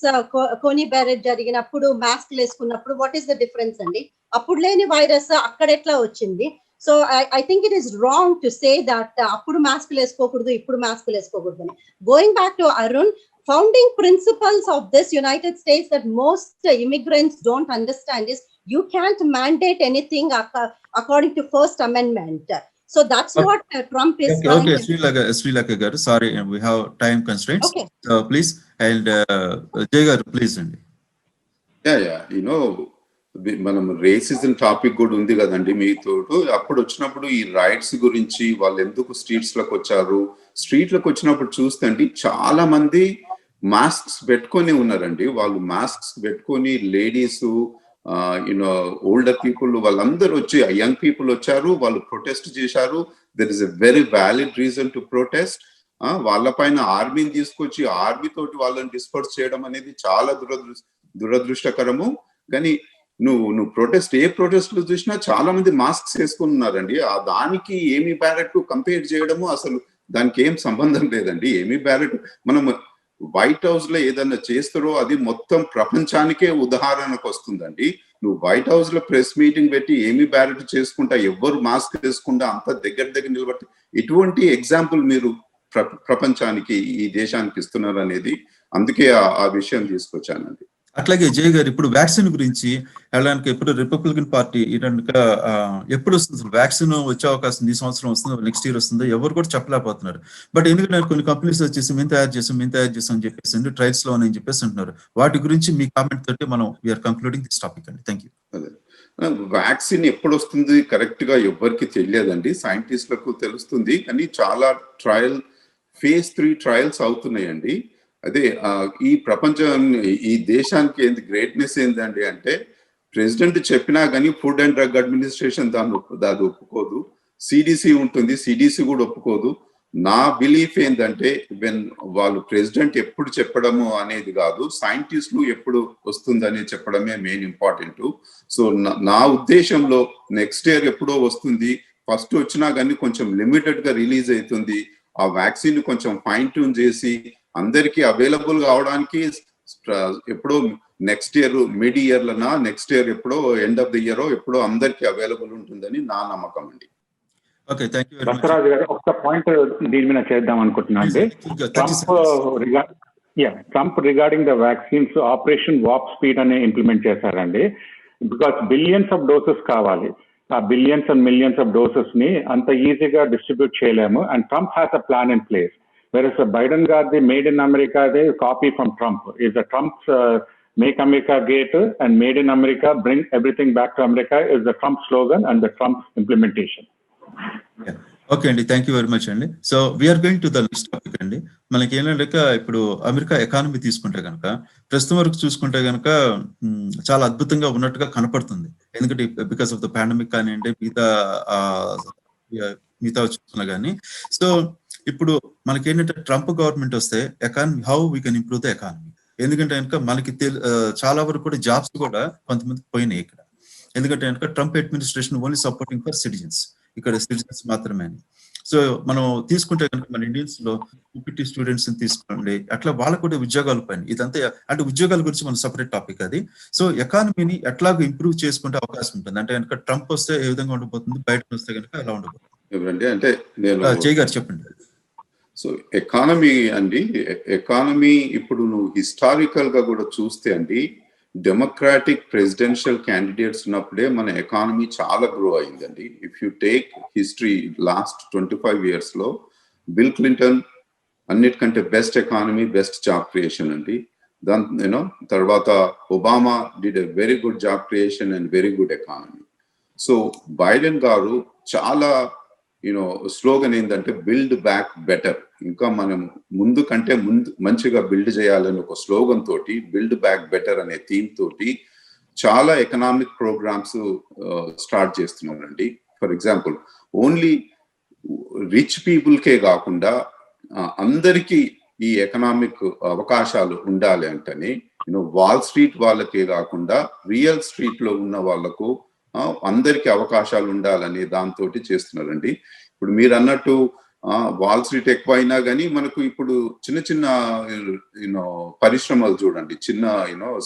కోనీ బెరెట్ జరిగినప్పుడు మాస్క్ వేసుకున్నప్పుడు వాట్ ఈస్ ద డిఫరెన్స్ అండి? అప్పుడు లేని వైరస్ అక్కడ ఎట్లా వచ్చింది? So I think it is wrong to say that అప్పుడు మాస్క్ వేసుకోకూడదు, ఇప్పుడు మాస్క్ వేసుకోకూడదు అని. Going back to Arun, founding principles of this United States that most immigrants don't understand is you can't mandate anything according to First Amendment. So that's what Trump is trying to do. Srileka garu, sorry, we have time constraints. Okay. Please, and Jay garu, please. Yeah. మనం racism topic కూడా ఉంది కదండి మీతో. అప్పుడు వచ్చినప్పుడు ఈ rights గురించి వాళ్ళు ఎందుకు స్ట్రీట్స్ లకు వచ్చారు, స్ట్రీట్ లకు వచ్చినప్పుడు చూస్తే అండి చాలా మంది మాస్క్స్ పెట్టుకొని ఉన్నారండి. వాళ్ళు మాస్క్స్ పెట్టుకొని లేడీస్, ఓల్డర్ పీపుల్ వాళ్ళందరూ వచ్చి, యంగ్ పీపుల్ వచ్చారు, వాళ్ళు ప్రొటెస్ట్ చేశారు. There is a very valid reason to protest. వాళ్ళ పైన ఆర్మీని తీసుకొచ్చి ఆర్మీ తోటి వాళ్ళని డిస్పర్స్ చేయడం అనేది చాలా దురదృష్టకరము. కానీ నువ్వు ప్రొటెస్ట్, ఏ ప్రొటెస్ట్ లో చూసినా చాలా మంది మాస్క్స్ వేసుకుని ఉన్నారండి. దానికి ఏమీ బ్యారెట్ కంపేర్ చేయడము అసలు దానికి ఏం సంబంధం లేదండి. ఏమీ బ్యారెట్ మనం వైట్ హౌస్ లో ఏదన్నా చేస్తారో అది మొత్తం ప్రపంచానికే ఉదాహరణకు వస్తుందండి. నువ్వు వైట్ హౌస్ లో ప్రెస్ మీటింగ్ పెట్టి ఏమీ బ్యారెట్ చేసుకుంటా, ఎవ్వరు మాస్క్ వేసుకుంటా అంత దగ్గర నిలబడి ఇటువంటి ఎగ్జాంపుల్ మీరు ప్రపంచానికి, ఈ దేశానికి ఇస్తున్నారు అనేది, అందుకే ఆ విషయం తీసుకొచ్చానండి. అట్లాగే జయ గారు, ఇప్పుడు వ్యాక్సిన్ గురించి వెళ్ళడానికి ఎప్పుడు రిపబ్లికన్ పార్టీ ఎప్పుడు వస్తుంది వ్యాక్సిన్ వచ్చే అవకాశం? ఈ సంవత్సరం వస్తుందో, నెక్స్ట్ ఇయర్ వస్తుందో ఎవరు కూడా చెప్పలేకపోతున్నారు. బట్ ఎందుకంటే కొన్ని కంపెనీస్ వచ్చేసి మేము తయారు చేసాం అని చెప్పేసి ట్రయల్స్ లో అని చెప్పేసి అంటున్నారు. వాటి గురించి మీ కామెంట్ తోటి మనం వీఆర్ కంక్లూడింగ్ దిస్ టాపిక్ అండి. Thank you. వ్యాక్సిన్ ఎప్పుడు వస్తుంది కరెక్ట్ గా ఎవ్వరికి తెలియదండి. సైంటిస్టులకు తెలుస్తుంది, కానీ చాలా phase 3 ట్రయల్స్ అవుతున్నాయండి. అదే ఈ ప్రపంచం, ఈ దేశానికి ఏంది గ్రేట్నెస్ ఏంటండి అంటే, ప్రెసిడెంట్ చెప్పినా కానీ ఫుడ్ అండ్ డ్రగ్ అడ్మినిస్ట్రేషన్ దాన్ని ఒప్పుకోదు. సిడిసి ఉంటుంది, సిడిసి కూడా ఒప్పుకోదు. నా బిలీఫ్ ఏంటంటే, వాళ్ళు ప్రెసిడెంట్ ఎప్పుడు చెప్పడము అనేది కాదు, సైంటిస్టులు ఎప్పుడు వస్తుందని చెప్పడమే మెయిన్ ఇంపార్టెంట్. సో నా ఉద్దేశంలో నెక్స్ట్ ఇయర్ ఎప్పుడో వస్తుంది. ఫస్ట్ వచ్చినా కానీ కొంచెం లిమిటెడ్ గా రిలీజ్ అవుతుంది. ఆ వ్యాక్సిన్ కొంచెం ఫైన్ ట్యూన్ చేసి అందరికి అవైలబుల్ కావడానికి ఎప్పుడో నెక్స్ట్ ఇయర్ మిడ్ ఇయర్ లనా, నెక్స్ట్ ఇయర్ ఎప్పుడో ఎండ్ ఆఫ్ ది ఇయర్ ఎప్పుడో అందరికి అవైలబుల్ ఉంటుందని నా నమ్మకం అండి. Okay, thank you very much. Basavaraju garu ఒక్క పాయింట్ దీని మీద చేద్దాం అనుకుంటున్నా అండి. Trump regarding the vaccines operation warp speed అనే ఇంప్లిమెంట్ చేశారండి. బికాస్ బిలియన్స్ ఆఫ్ డోసెస్ కావాలి. ఆ billions and millions of doses ని అంత ఈజీగా డిస్ట్రిబ్యూట్ చేయలేము. And Trump has a plan in place. Whereas Biden got the made in America, they copy from Trump. Is the Trump's make America great and made in America, bring everything back to America is the Trump slogan and the Trump implementation. Okay అండి, thank you very much అండి. So we're going to the next topic అండి. మనకి ఏంటంటే ఇప్పుడు America economy తీసుకుంటే కనుక ప్రస్తుతం వరకు చూసుకుంటే కనుక చాలా అద్భుతంగా ఉన్నట్టుగా కనపడుతుంది. ఎందుకంటే బికాస్ ఆఫ్ ద పాండమిక్ కానివ్వండి, మిగతా చూస్తున్నా కానీ. సో ఇప్పుడు మనకి ఏంటంటే ట్రంప్ గవర్నమెంట్ వస్తే economy, how we can improve the economy. ఎందుకంటే కనుక మనకి చాలా వరకు కూడా జాబ్స్ కూడా కొంతమంది పోయినాయి ఇక్కడ. ఎందుకంటే కనుక Trump administration only supporting for citizens, ఇక్కడ సిటిజన్స్ మాత్రమే. సో మనం తీసుకుంటే కనుక మన ఇండియన్స్ లో UPT స్టూడెంట్స్ తీసుకోండి, అట్లా వాళ్ళకు కూడా ఉద్యోగాలు పైన ఇదంతా అంటే ఉద్యోగాల గురించి మన సపరేట్ టాపిక్ అది. సో ఎకానమీని ఎట్లాగో ఇంప్రూవ్ చేసుకుంటే అవకాశం ఉంటుంది. అంటే కనుక ట్రంప్ వస్తే ఏ విధంగా ఉండబోతుంది, బయట వస్తే కనుక ఎలా ఉండబోతుంది అంటే నేను చేయగారు చెప్పండి. సో ఎకానమీ అండి, ఎకానమీ ఇప్పుడు నువ్వు హిస్టారికల్ గా కూడా చూస్తే అండి, డెమోక్రాటిక్ ప్రెసిడెన్షియల్ క్యాండిడేట్స్ ఉన్నప్పుడే మన ఎకానమీ చాలా గ్రో అయిందండి. If you take history last 25 years లో బిల్ క్లింటన్ అన్నిటికంటే best economy, best job creation అండి. దాని తర్వాత Obama did a very good job creation and very good economy. So Biden గారు చాలా స్లోగన్ ఏంటంటే బిల్డ్ బ్యాక్ బెటర్. ఇంకా మనం ముందు కంటే మంచిగా బిల్డ్ చేయాలని ఒక స్లోగన్ తోటి బిల్డ్ బ్యాక్ బెటర్ అనే థీమ్ తోటి చాలా ఎకనామిక్ ప్రోగ్రామ్స్ స్టార్ట్ చేస్తున్నారండి. ఫర్ ఎగ్జాంపుల్ ఓన్లీ రిచ్ పీపుల్కే కాకుండా అందరికీ ఈ ఎకనామిక్ అవకాశాలు ఉండాలి అంటని వాల్ స్ట్రీట్ వాళ్ళకే కాకుండా రియల్ స్ట్రీట్ లో ఉన్న వాళ్ళకు అందరికి అవకాశాలు ఉండాలని దాంతో చేస్తున్నారండి. ఇప్పుడు మీరు అన్నట్టు వాల్ స్ట్రీట్ ఎక్కువ అయినా కానీ మనకు ఇప్పుడు చిన్న చిన్న పరిశ్రమలు చూడండి, చిన్న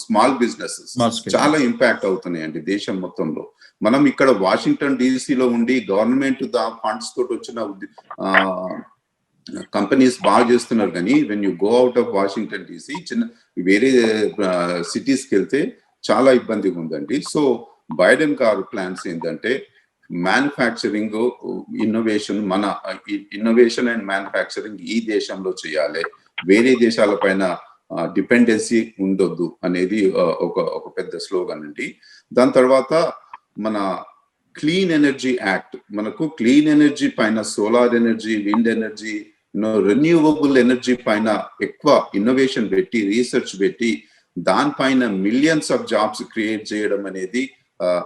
స్మాల్ బిజినెసెస్ చాలా ఇంపాక్ట్ అవుతున్నాయండి దేశం మొత్తంలో. మనం ఇక్కడ వాషింగ్టన్ DC ఉండి గవర్నమెంట్ ఫండ్స్ తోటి వచ్చిన కంపెనీస్ బాగా చేస్తున్నారు. కానీ when you go out of Washington DC చిన్న వేరే సిటీస్కి వెళ్తే చాలా ఇబ్బందిగా ఉందండి. సో బైడెన్ గారు ప్లాన్స్ ఏంటంటే మ్యానుఫ్యాక్చరింగ్ ఇన్నోవేషన్, మన ఇన్నోవేషన్ అండ్ మ్యానుఫ్యాక్చరింగ్ ఈ దేశంలో చేయాలి, వేరే దేశాల పైన డిపెండెన్సీ ఉండొద్దు అనేది ఒక పెద్ద స్లోగన్ అండి. దాని తర్వాత మన క్లీన్ ఎనర్జీ యాక్ట్, మనకు క్లీన్ ఎనర్జీ పైన solar energy, wind energy, renewable energy పైన ఎక్కువ ఇన్నోవేషన్ పెట్టి రీసెర్చ్ పెట్టి దానిపైన మిలియన్స్ ఆఫ్ జాబ్స్ క్రియేట్ చేయడం అనేది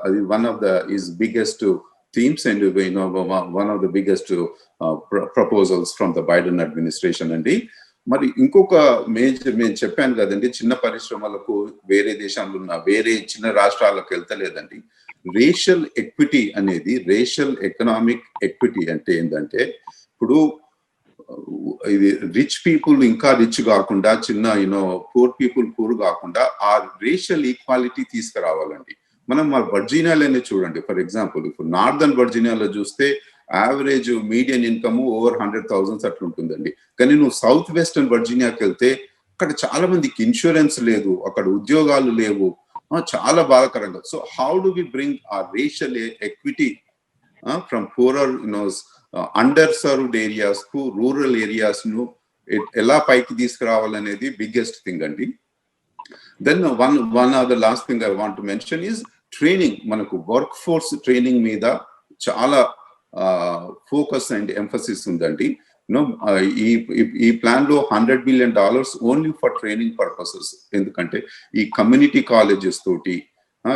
అది one of the is biggest themes and one of the biggest proposals from the Biden administration అండి. మరి ఇంకొక మేజర్ నేను చెప్పాను కదండి, చిన్న పరిశ్రమలకు వేరే దేశాల్లో ఉన్న వేరే చిన్న రాష్ట్రాలకు వెళ్తలేదండి. రేషియల్ ఎక్విటీ అనేది, రేషియల్ ఎకనామిక్ ఎక్విటీ అంటే ఏంటంటే ఇప్పుడు ఇది రిచ్ పీపుల్ ఇంకా రిచ్ కాకుండా చిన్న పూర్ పీపుల్ పూర్ కాకుండా ఆ రేషియల్ ఈక్వాలిటీ తీసుకురావాలండి. మనం మా వర్జీనియాలోనే చూడండి. ఫర్ ఎగ్జాంపుల్ ఇప్పుడు నార్దర్న్ వర్జీనియాలో చూస్తే యావరేజ్ మీడియన్ ఇన్కమ్ ఓవర్ 100,000 అట్లా ఉంటుందండి. కానీ నువ్వు సౌత్ వెస్టర్న్ వర్జీనియాకి వెళ్తే అక్కడ చాలా మందికి ఇన్సూరెన్స్ లేదు, అక్కడ ఉద్యోగాలు లేవు, చాలా బాధాకరంగా. So how do we bring a racial equity from poorer under served areas కు రూరల్ ఏరియాస్ ను ఎలా పైకి తీసుకురావాలనేది బిగ్గెస్ట్ థింగ్ అండి. Then one of the last thing I want to mention is training. మనకు వర్క్ ఫోర్స్ ట్రైనింగ్ మీద చాలా focus and emphasis ఉందండి. ఈ ప్లాన్ లో $100 billion only for training purposes. ఎందుకంటే ఈ కమ్యూనిటీ కాలేజెస్ తోటి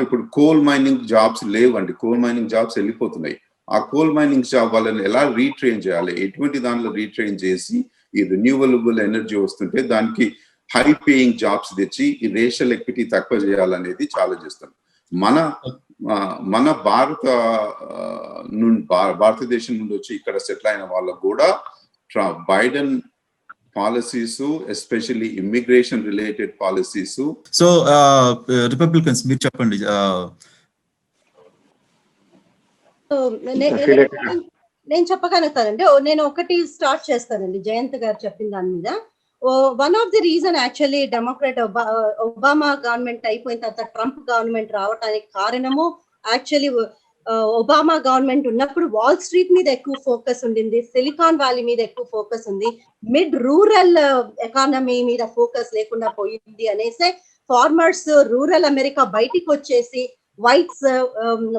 ఇప్పుడు కోల్ మైనింగ్ జాబ్స్ లేవండి, కోల్ మైనింగ్ జాబ్స్ వెళ్ళిపోతున్నాయి. ఆ కోల్ మైనింగ్ జాబ్ వాళ్ళని ఎలా రీట్రైన్ చేయాలి, ఎటువంటి దానిలో రీట్రైన్ చేసి ఈ రెన్యూవబుల్ ఎనర్జీ వస్తుంటే దానికి హై పేయింగ్ జాబ్స్ తెచ్చి ఈ రేషియల్ ఎక్విటీ తక్కువ చేయాలనేది చాలా చేస్తాం. మన భారతదేశం నుండి వచ్చి ఇక్కడ సెటిల్ అయిన వాళ్ళకు కూడా Biden policies, especially immigration related policies. So Republicans మీరు చెప్పండి. నేను చెప్పగలుగుతానండి. నేను ఒకటి స్టార్ట్ చేస్తానండి జయంత్ గారు చెప్పిన దాని మీద. One of the reason actually Democrat Obama government అయిపోయిన తర్వాత ట్రంప్ గవర్నమెంట్ రావడానికి కారణము యాక్చువల్లీ ఒబామా గవర్నమెంట్ ఉన్నప్పుడు వాల్ స్ట్రీట్ మీద ఎక్కువ ఫోకస్ ఉండింది, సిలికాన్ వ్యాలీ మీద ఎక్కువ ఫోకస్ ఉంది, మిడ్ రూరల్ ఎకానమీ మీద ఫోకస్ లేకుండా పోయింది అనేసి ఫార్మర్స్ రూరల్ అమెరికా బయటికి వచ్చేసి వైట్స్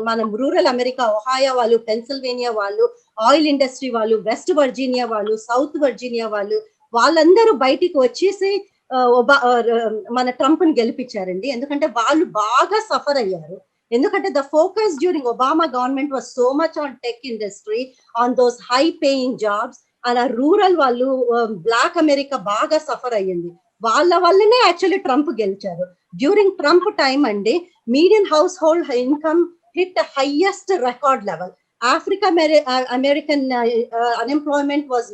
మనం రూరల్ అమెరికా ఒహాయో వాళ్ళు, పెన్సిల్వేనియా వాళ్ళు, ఆయిల్ ఇండస్ట్రీ వాళ్ళు, వెస్ట్ వర్జీనియా వాళ్ళు, సౌత్ వర్జీనియా వాళ్ళు, వాళ్ళందరూ బయటికి వచ్చేసి మన ట్రంప్ ని గెలిపించారండి. ఎందుకంటే వాళ్ళు బాగా సఫర్ అయ్యారు. ఎందుకంటే the focus during Obama government was so much on tech industry, on those high paying jobs. అలా రూరల్ వాళ్ళు బ్లాక్ అమెరికా బాగా సఫర్ అయ్యింది. వాళ్ళ వల్లనే యాక్చువల్లీ ట్రంప్ గెలిచారు. డ్యూరింగ్ ట్రంప్ టైం అండి median house hold income hit highest record level. African American unemployment was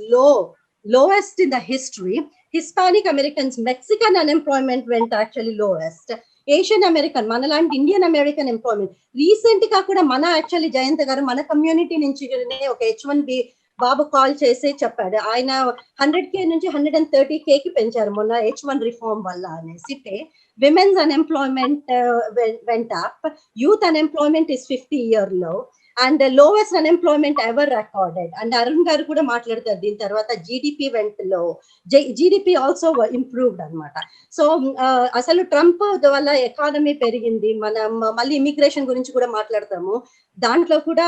lowest in the history. Hispanic Americans, Mexican unemployment went actually lowest. Asian American, మనలాంటి Indian American employment recent గా కూడా మన actually Jayant గారు మన community నుంచి ఒక H1B బాబు call చేసి చెప్పాడు. ఆయన 100K నుంచి 130K కి పెంచారు మొన్న H1 రిఫార్మ్ వల్ల అనేసి. విమెన్స్ అన్ఎంప్లాయ్మెంట్ వెంట up, youth unemployment is 50-year low and lowest unemployment ever recorded. And Arun గారు కూడా మాట్లాడతారు దీని తర్వాత. జీడిపి వెంట్ లో, జీడిపి ఆల్సో ఇంప్రూవ్డ్ అనమాట. సో అసలు ట్రంప్ వల్ల ఎకానమీ పెరిగింది. మనం మళ్ళీ ఇమిగ్రేషన్ గురించి కూడా మాట్లాడతాము. దాంట్లో కూడా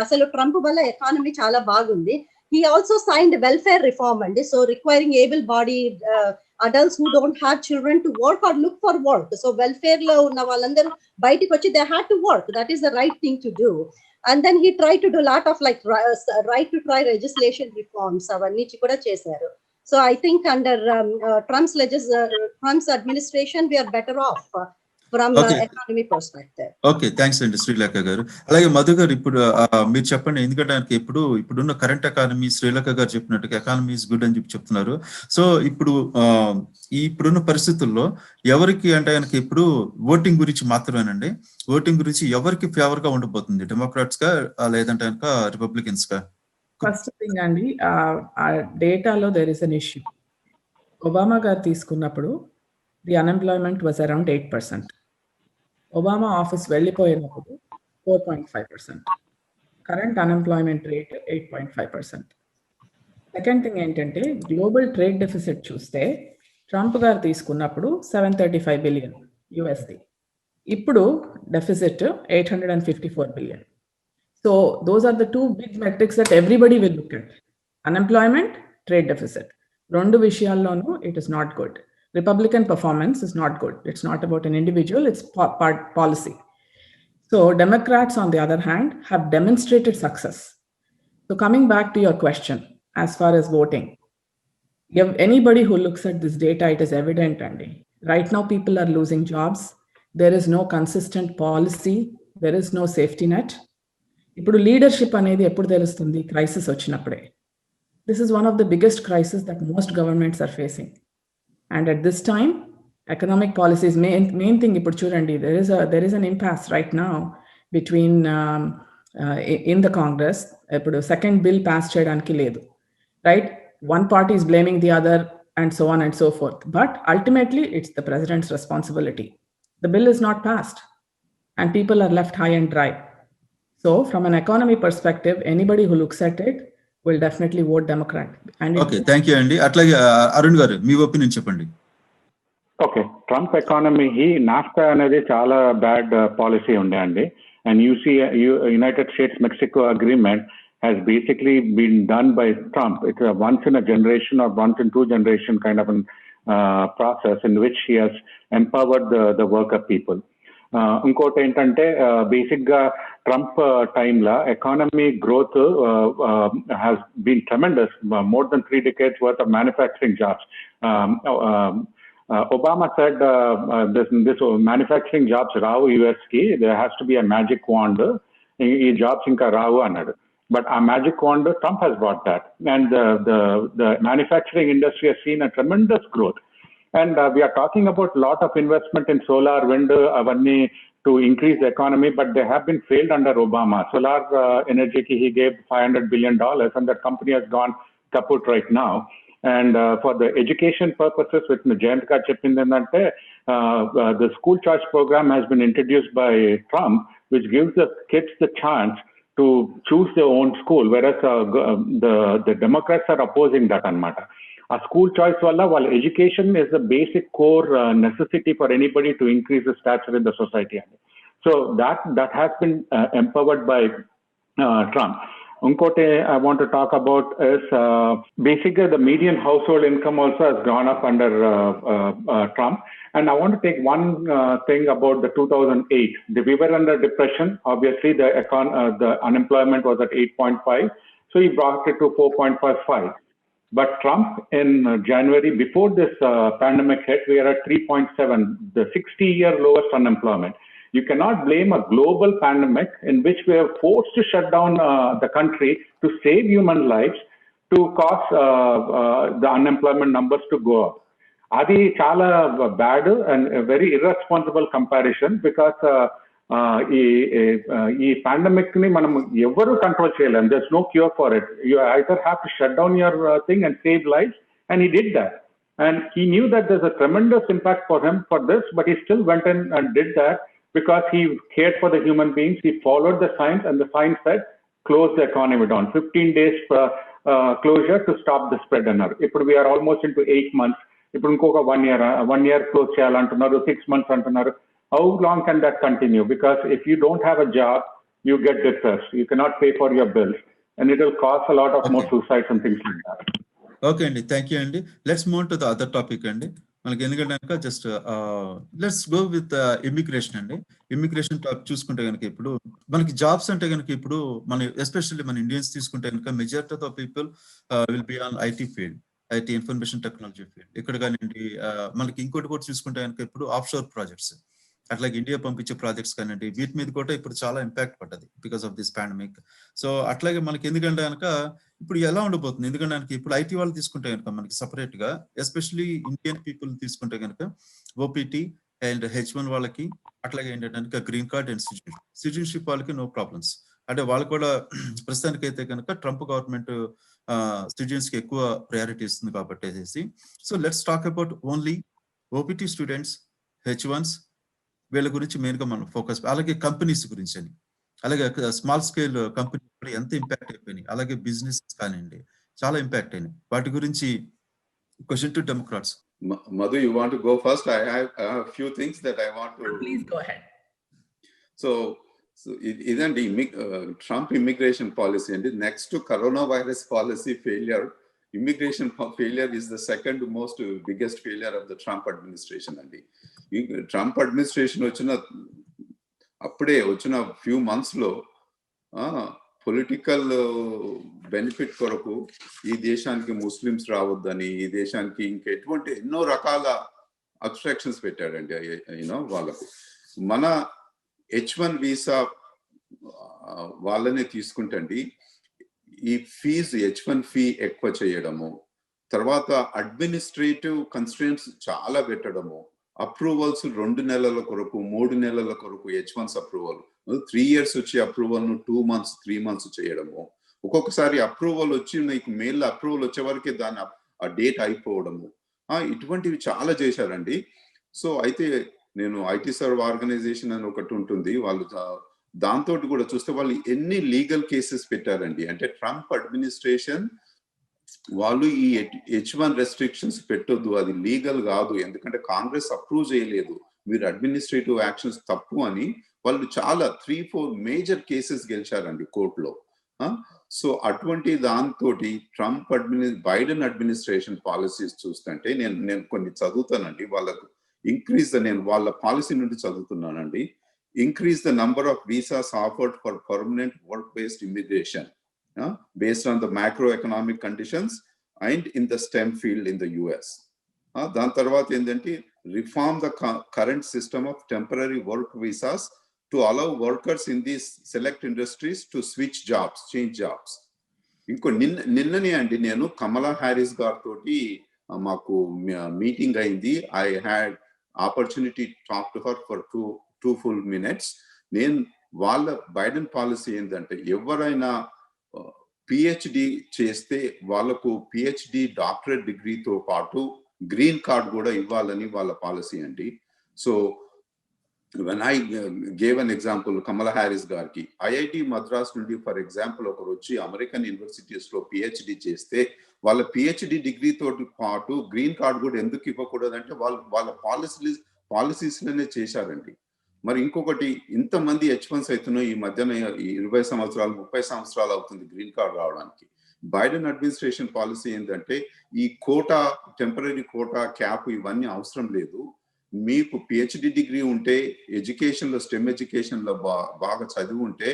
అసలు ట్రంప్ వల్ల ఎకానమీ చాలా బాగుంది. He also signed welfare reform and so requiring able-bodied adults who don't have children to work or look for work. So welfare lo unna vallandaru bayitiki vachi they had to work. That is the right thing to do. And then he tried to do a lot of like right to try legislation reforms avanni kuda chesaru. So I think under Trump's administration we are better off from economy perspective. Okay, thanks అండి శ్రీలేఖ గారు. అలాగే మధు గారు, ఇప్పుడు మీరు చెప్పండి, ఎందుకంటే ఆయనకి ఇప్పుడున్న కరెంట్ ఎకానమీ శ్రీలేఖ గారు చెప్పినట్టుగా ఎకానమీ ఇస్ గుడ్ అని చెప్తున్నారు. సో ఇప్పుడున్న పరిస్థితుల్లో ఎవరికి అంటే ఆయనకి ఇప్పుడు ఓటింగ్ గురించి మాత్రమేనండి, ఓటింగ్ గురించి ఎవరికి ఫేవర్ గా ఉండబోతుంది, డెమోక్రాట్స్ గా లేదంటే కనుక రిపబ్లికన్స్ గా? ఫస్ట్ థింగ్ అండి, డేటాలో there is an issue. Obama garu తీసుకున్నప్పుడు the unemployment was around 8%. Obama office వెళ్ళిపోయినప్పుడు 4.5%. Current unemployment rate 8.5%. Second thing ఏంటంటే గ్లోబల్ ట్రేడ్ డెఫిసిట్ చూస్తే ట్రంప్ గారు తీసుకున్నప్పుడు $735 billion USD. ఇప్పుడు deficit $854 billion. So those are the two big metrics that everybody will look at. Unemployment, trade deficit, రెండు విషయాల్లోనూ it is not good. Republican performance is not good. It's not about an individual, it's policy. So Democrats, on the other hand, have demonstrated success. So coming back to your question, as far as voting, if anybody who looks at this data, it is evident, Andy. Right now, people are losing jobs. There is no consistent policy. There is no safety net. Ippudu leadership anedi eppudu telustundi? Crisis vachinappude. This is one of the biggest crises that most governments are facing. And at this time, economic policies, main thing ippudu chudandi, there is an impasse right now between in the Congress. Ippudu second bill pass cheyadaniki ledu, right? One party is blaming the other and so on and so forth. But ultimately, it's the president's responsibility. The bill is not passed and people are left high and dry. So from an economy perspective, anybody who looks at it will definitely vote Democrat. Okay, thank you Andy. అట్లాగే అరుణ్ గారు, మీ opinion చెప్పండి. Okay, Trump economy naphtha అనేది చాలా bad policy ఉండే అండి. And United states Mexico agreement has basically been done by Trump. It's a once in a generation or once in two generation kind of a process in which he has empowered the worker people. ఇంకోటి ఏంటంటే basic గా Trump టైంలో economy growth has been tremendous, more than 3 decades worth of manufacturing jobs. Obama said this manufacturing jobs Rao US కి, there has to be a magic wand, ఈ jobs ఇంకా రావు అన్నాడు. But a magic wand, Trump has brought that, and the manufacturing industry has seen a tremendous growth. And we are talking about a lot of investment in solar, wind, avanni to increase the economy, but they have been failed under Obama. Solar energy, he gave $500 billion, and that company has gone kaput right now. And for the education purposes, with Jayantka Cheppindante, the school choice program has been introduced by Trump, which gives the kids the chance to choose their own school, whereas the Democrats are opposing that anamata. A school choice wala, while education is a basic core necessity for anybody to increase the stature in the society. So that has been empowered by Trump. Unkote I want to talk about is basically the median household income also has gone up under Trump. And I want to take one thing about the 2008. We were under depression. Obviously, the unemployment was at 8.5. So he brought it to 4.55. But Trump in January, before this pandemic hit, we are at 3.7, the 60-year lowest unemployment. You cannot blame a global pandemic in which we are forced to shut down the country to save human lives to cause the unemployment numbers to go up. Adi chala bad and a very irresponsible comparison, because ఈ pandemic ni manam evaru control cheyalem. There's no cure for it. You either have to shut down your thing and save lives, and he did that. And he knew that there's a tremendous impact for him for this, but he still went in and did that because he cared for the human beings. He followed the science, and the science said close the economy down. 15 days closure to stop the spread. Now we are almost into 8 months. ఇప్పుడు ఇంకొక 1 year close చేయాలంటున్నారు, 6 months అంటున్నారు. How long can that continue? Because if you don't have a job, you get depressed. You cannot pay for your bills, and it will cause a lot of more suicides and things like that. Okay అండి, thank you అండి. Let's move to the other topic అండి. మనకి ఎందుకంటే just let's go with immigration అండి. Immigration topic చూసుకుంటే కనుక ఇప్పుడు మనకి జాబ్స్ అంటే కనుక ఇప్పుడు మన ఎస్పెషల్లీ మన ఇండియన్స్ తీసుకుంటే కనుక majority of the people will be on IT field, IT information technology field. ఇక్కడ కానివ్వండి మనకి ఇంకోటి కూడా చూసుకుంటే కనుక ఇప్పుడు ఆఫ్ షోర్ ప్రాజెక్ట్స్, అట్లాగే ఇండియా పంపించే ప్రాజెక్ట్స్ కానివ్వండి, వీటి మీద కూడా ఇప్పుడు చాలా ఇంపాక్ట్ పడ్డది because of this pandemic. So అట్లాగే మనకి ఎందుకంటే కనుక ఇప్పుడు ఎలా ఉండబోతుంది, ఎందుకంటే ఇప్పుడు ఐటీ వాళ్ళు తీసుకుంటే కనుక మనకి సపరేట్ గా ఎస్పెషల్లీ ఇండియన్ పీపుల్ తీసుకుంటే కనుక ఓపీటీ అండ్ H1 వాళ్ళకి, అట్లాగే ఏంటంటే గ్రీన్ కార్డ్ అండ్ సిటిజన్షిప్ వాళ్ళకి నో ప్రాబ్లమ్స్. అంటే వాళ్ళు కూడా ప్రస్తుతానికి అయితే కనుక ట్రంప్ గవర్నమెంట్ సిటిజన్స్ కి ఎక్కువ ప్రయారిటీ ఇస్తుంది కాబట్టి. So let's talk about only OPT students, H1s, వీళ్ళ గురించి మెయిన్ గా మనం ఫోకస్, అలాగే కంపెనీస్ గురించి అని, అలాగే స్మాల్ స్కేల్ కంపెనీ ఎంత ఇంపాక్ట్ అయిపోయినాయి, అలాగే బిజినెస్ కానివ్వండి చాలా ఇంపాక్ట్ అయినాయి. వాటి గురించి question to Democrats. Madhu, you want to go first? I have a few things that I want to. Please go ahead. So ఇదండి ట్రంప్ ఇమిగ్రేషన్ పాలసీ అండి. Next corona virus policy failure, immigration failure is the second most biggest failure of the Trump administration అండి. Trump administration అప్పుడే వచ్చిన few months లో political benefit కొరకు ఈ దేశానికి Muslims రావద్దని, ఈ దేశానికి ఇంకెటువంటి ఎన్నో రకాల అబ్స్ట్రాక్షన్స్ పెట్టాడండి వాళ్ళకు. మన H1 వీసా వాళ్ళనే తీసుకుంటండి, ఈ ఫీజు H1 ఫీ ఎక్కువ చేయడము, తర్వాత అడ్మినిస్ట్రేటివ్ కన్స్ట్రెంట్స్ చాలా పెట్టడము, అప్రూవల్స్ 2 నెలల కొరకు 3 నెలల కొరకు H1s అప్రూవల్, 3 years వచ్చే అప్రూవల్ ను 2 months 3 months చేయడము, ఒక్కొక్కసారి అప్రూవల్ వచ్చి నీకు మెయిల్ అప్రూవల్ వచ్చే వరకే దాని ఆ డేట్ అయిపోవడము, ఇటువంటివి చాలా చేశారండి. సో అయితే నేను ఐటీ సర్వ్ ఆర్గనైజేషన్ అని ఒకటి ఉంటుంది, వాళ్ళు దాంతో కూడా చూస్తే వాళ్ళు ఎన్ని లీగల్ కేసెస్ పెట్టారండి. అంటే ట్రంప్ అడ్మినిస్ట్రేషన్ వాళ్ళు ఈ H1 రెస్ట్రిక్షన్స్ పెట్టొద్దు, అది లీగల్ కాదు, ఎందుకంటే కాంగ్రెస్ అప్రూవ్ చేయలేదు, మీరు అడ్మినిస్ట్రేటివ్ యాక్షన్స్ తప్పు అని వాళ్ళు చాలా 3-4 మేజర్ కేసెస్ గెలిచారండి కోర్టులో. సో అటువంటి దాంతో ట్రంప్ బైడెన్ అడ్మినిస్ట్రేషన్ పాలసీస్ చూస్తుంటే నేను కొన్ని చదువుతానండి. వాళ్ళకు నేను వాళ్ళ పాలసీ నుండి చదువుతున్నానండి. Increase the number of visas offered for permanent work based immigration based on the macroeconomic conditions and in the STEM field in the US. దాని తర్వాత ఏంటంటే reform the current system of temporary work visas to allow workers in these select industries to switch jobs, change jobs. ఇంకో నిన్ననే అండి నేను కమలా Harris గారితో మాకు meeting అయింది. I had opportunity to talk to her for 2 full minutes. నేను వాళ్ళ Biden policy ఏంటంటే ఎవరైనా పిహెచ్డి చేస్తే వాళ్ళకు పిహెచ్డి డాక్టరేట్ డిగ్రీతో పాటు గ్రీన్ కార్డ్ కూడా ఇవ్వాలని వాళ్ళ పాలసీ అండి. So when I gave an example, Kamala Harris గారికి ఐఐటి మద్రాస్ నుండి ఫర్ ఎగ్జాంపుల్ ఒకరు వచ్చి అమెరికన్ యూనివర్సిటీస్ లో పిహెచ్డి చేస్తే వాళ్ళ పిహెచ్డి డిగ్రీ తోటి పాటు గ్రీన్ కార్డ్ కూడా ఎందుకు ఇవ్వకూడదంటే వాళ్ళ పాలసీస్ లోనే చేశారండి. మరి ఇంకొకటి, ఇంతమంది H1s అవుతున్నాయి ఈ మధ్యన 20 సంవత్సరాలు 30 సంవత్సరాలు అవుతుంది గ్రీన్ కార్డ్ రావడానికి. బైడెన్ అడ్మినిస్ట్రేషన్ పాలసీ ఏంటంటే ఈ కోటా, టెంపరీ కోటా, క్యాప్ ఇవన్నీ అవసరం లేదు. మీకు పిహెచ్డి డిగ్రీ ఉంటే, ఎడ్యుకేషన్ లో స్టెమ్ ఎడ్యుకేషన్ లో బాగా చదివి ఉంటే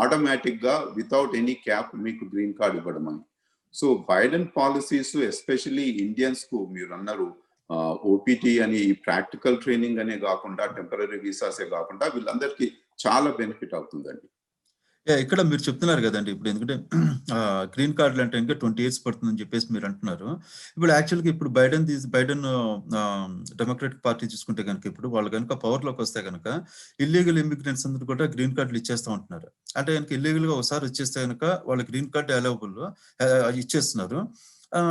ఆటోమేటిక్ గా వితౌట్ ఎనీ క్యాప్ మీకు గ్రీన్ కార్డ్ ఇవ్వడం అని. So Biden policies especially Indians కు మీరు అన్నారు ఓపీటీ అని ప్రాక్టికల్ ట్రైనింగ్ అనే కాకుండా టెంపరీ వీసాసే కాకుండా వీళ్ళందరికీ చాలా బెనిఫిట్ అవుతుందండి. ఇక్కడ మీరు చెప్తున్నారు కదండి, ఇప్పుడు ఎందుకంటే గ్రీన్ కార్డులు అంటే ఇంకా 20 years పడుతుందని చెప్పేసి మీరు అంటున్నారు. ఇప్పుడు యాక్చువల్గా ఇప్పుడు బైడెన్ డెమోక్రాటిక్ పార్టీ చూసుకుంటే కనుక ఇప్పుడు వాళ్ళు కనుక పవర్లోకి వస్తే కనుక ఇల్లీగల్ ఇమిగ్రెంట్స్ అందరూ కూడా గ్రీన్ కార్డులు ఇచ్చేస్తూ ఉంటున్నారు. అంటే కనుక ఇల్లీగల్ గా ఒకసారి వచ్చేస్తే కనుక వాళ్ళ గ్రీన్ కార్డు అవైలబుల్ ఇచ్చేస్తున్నారు.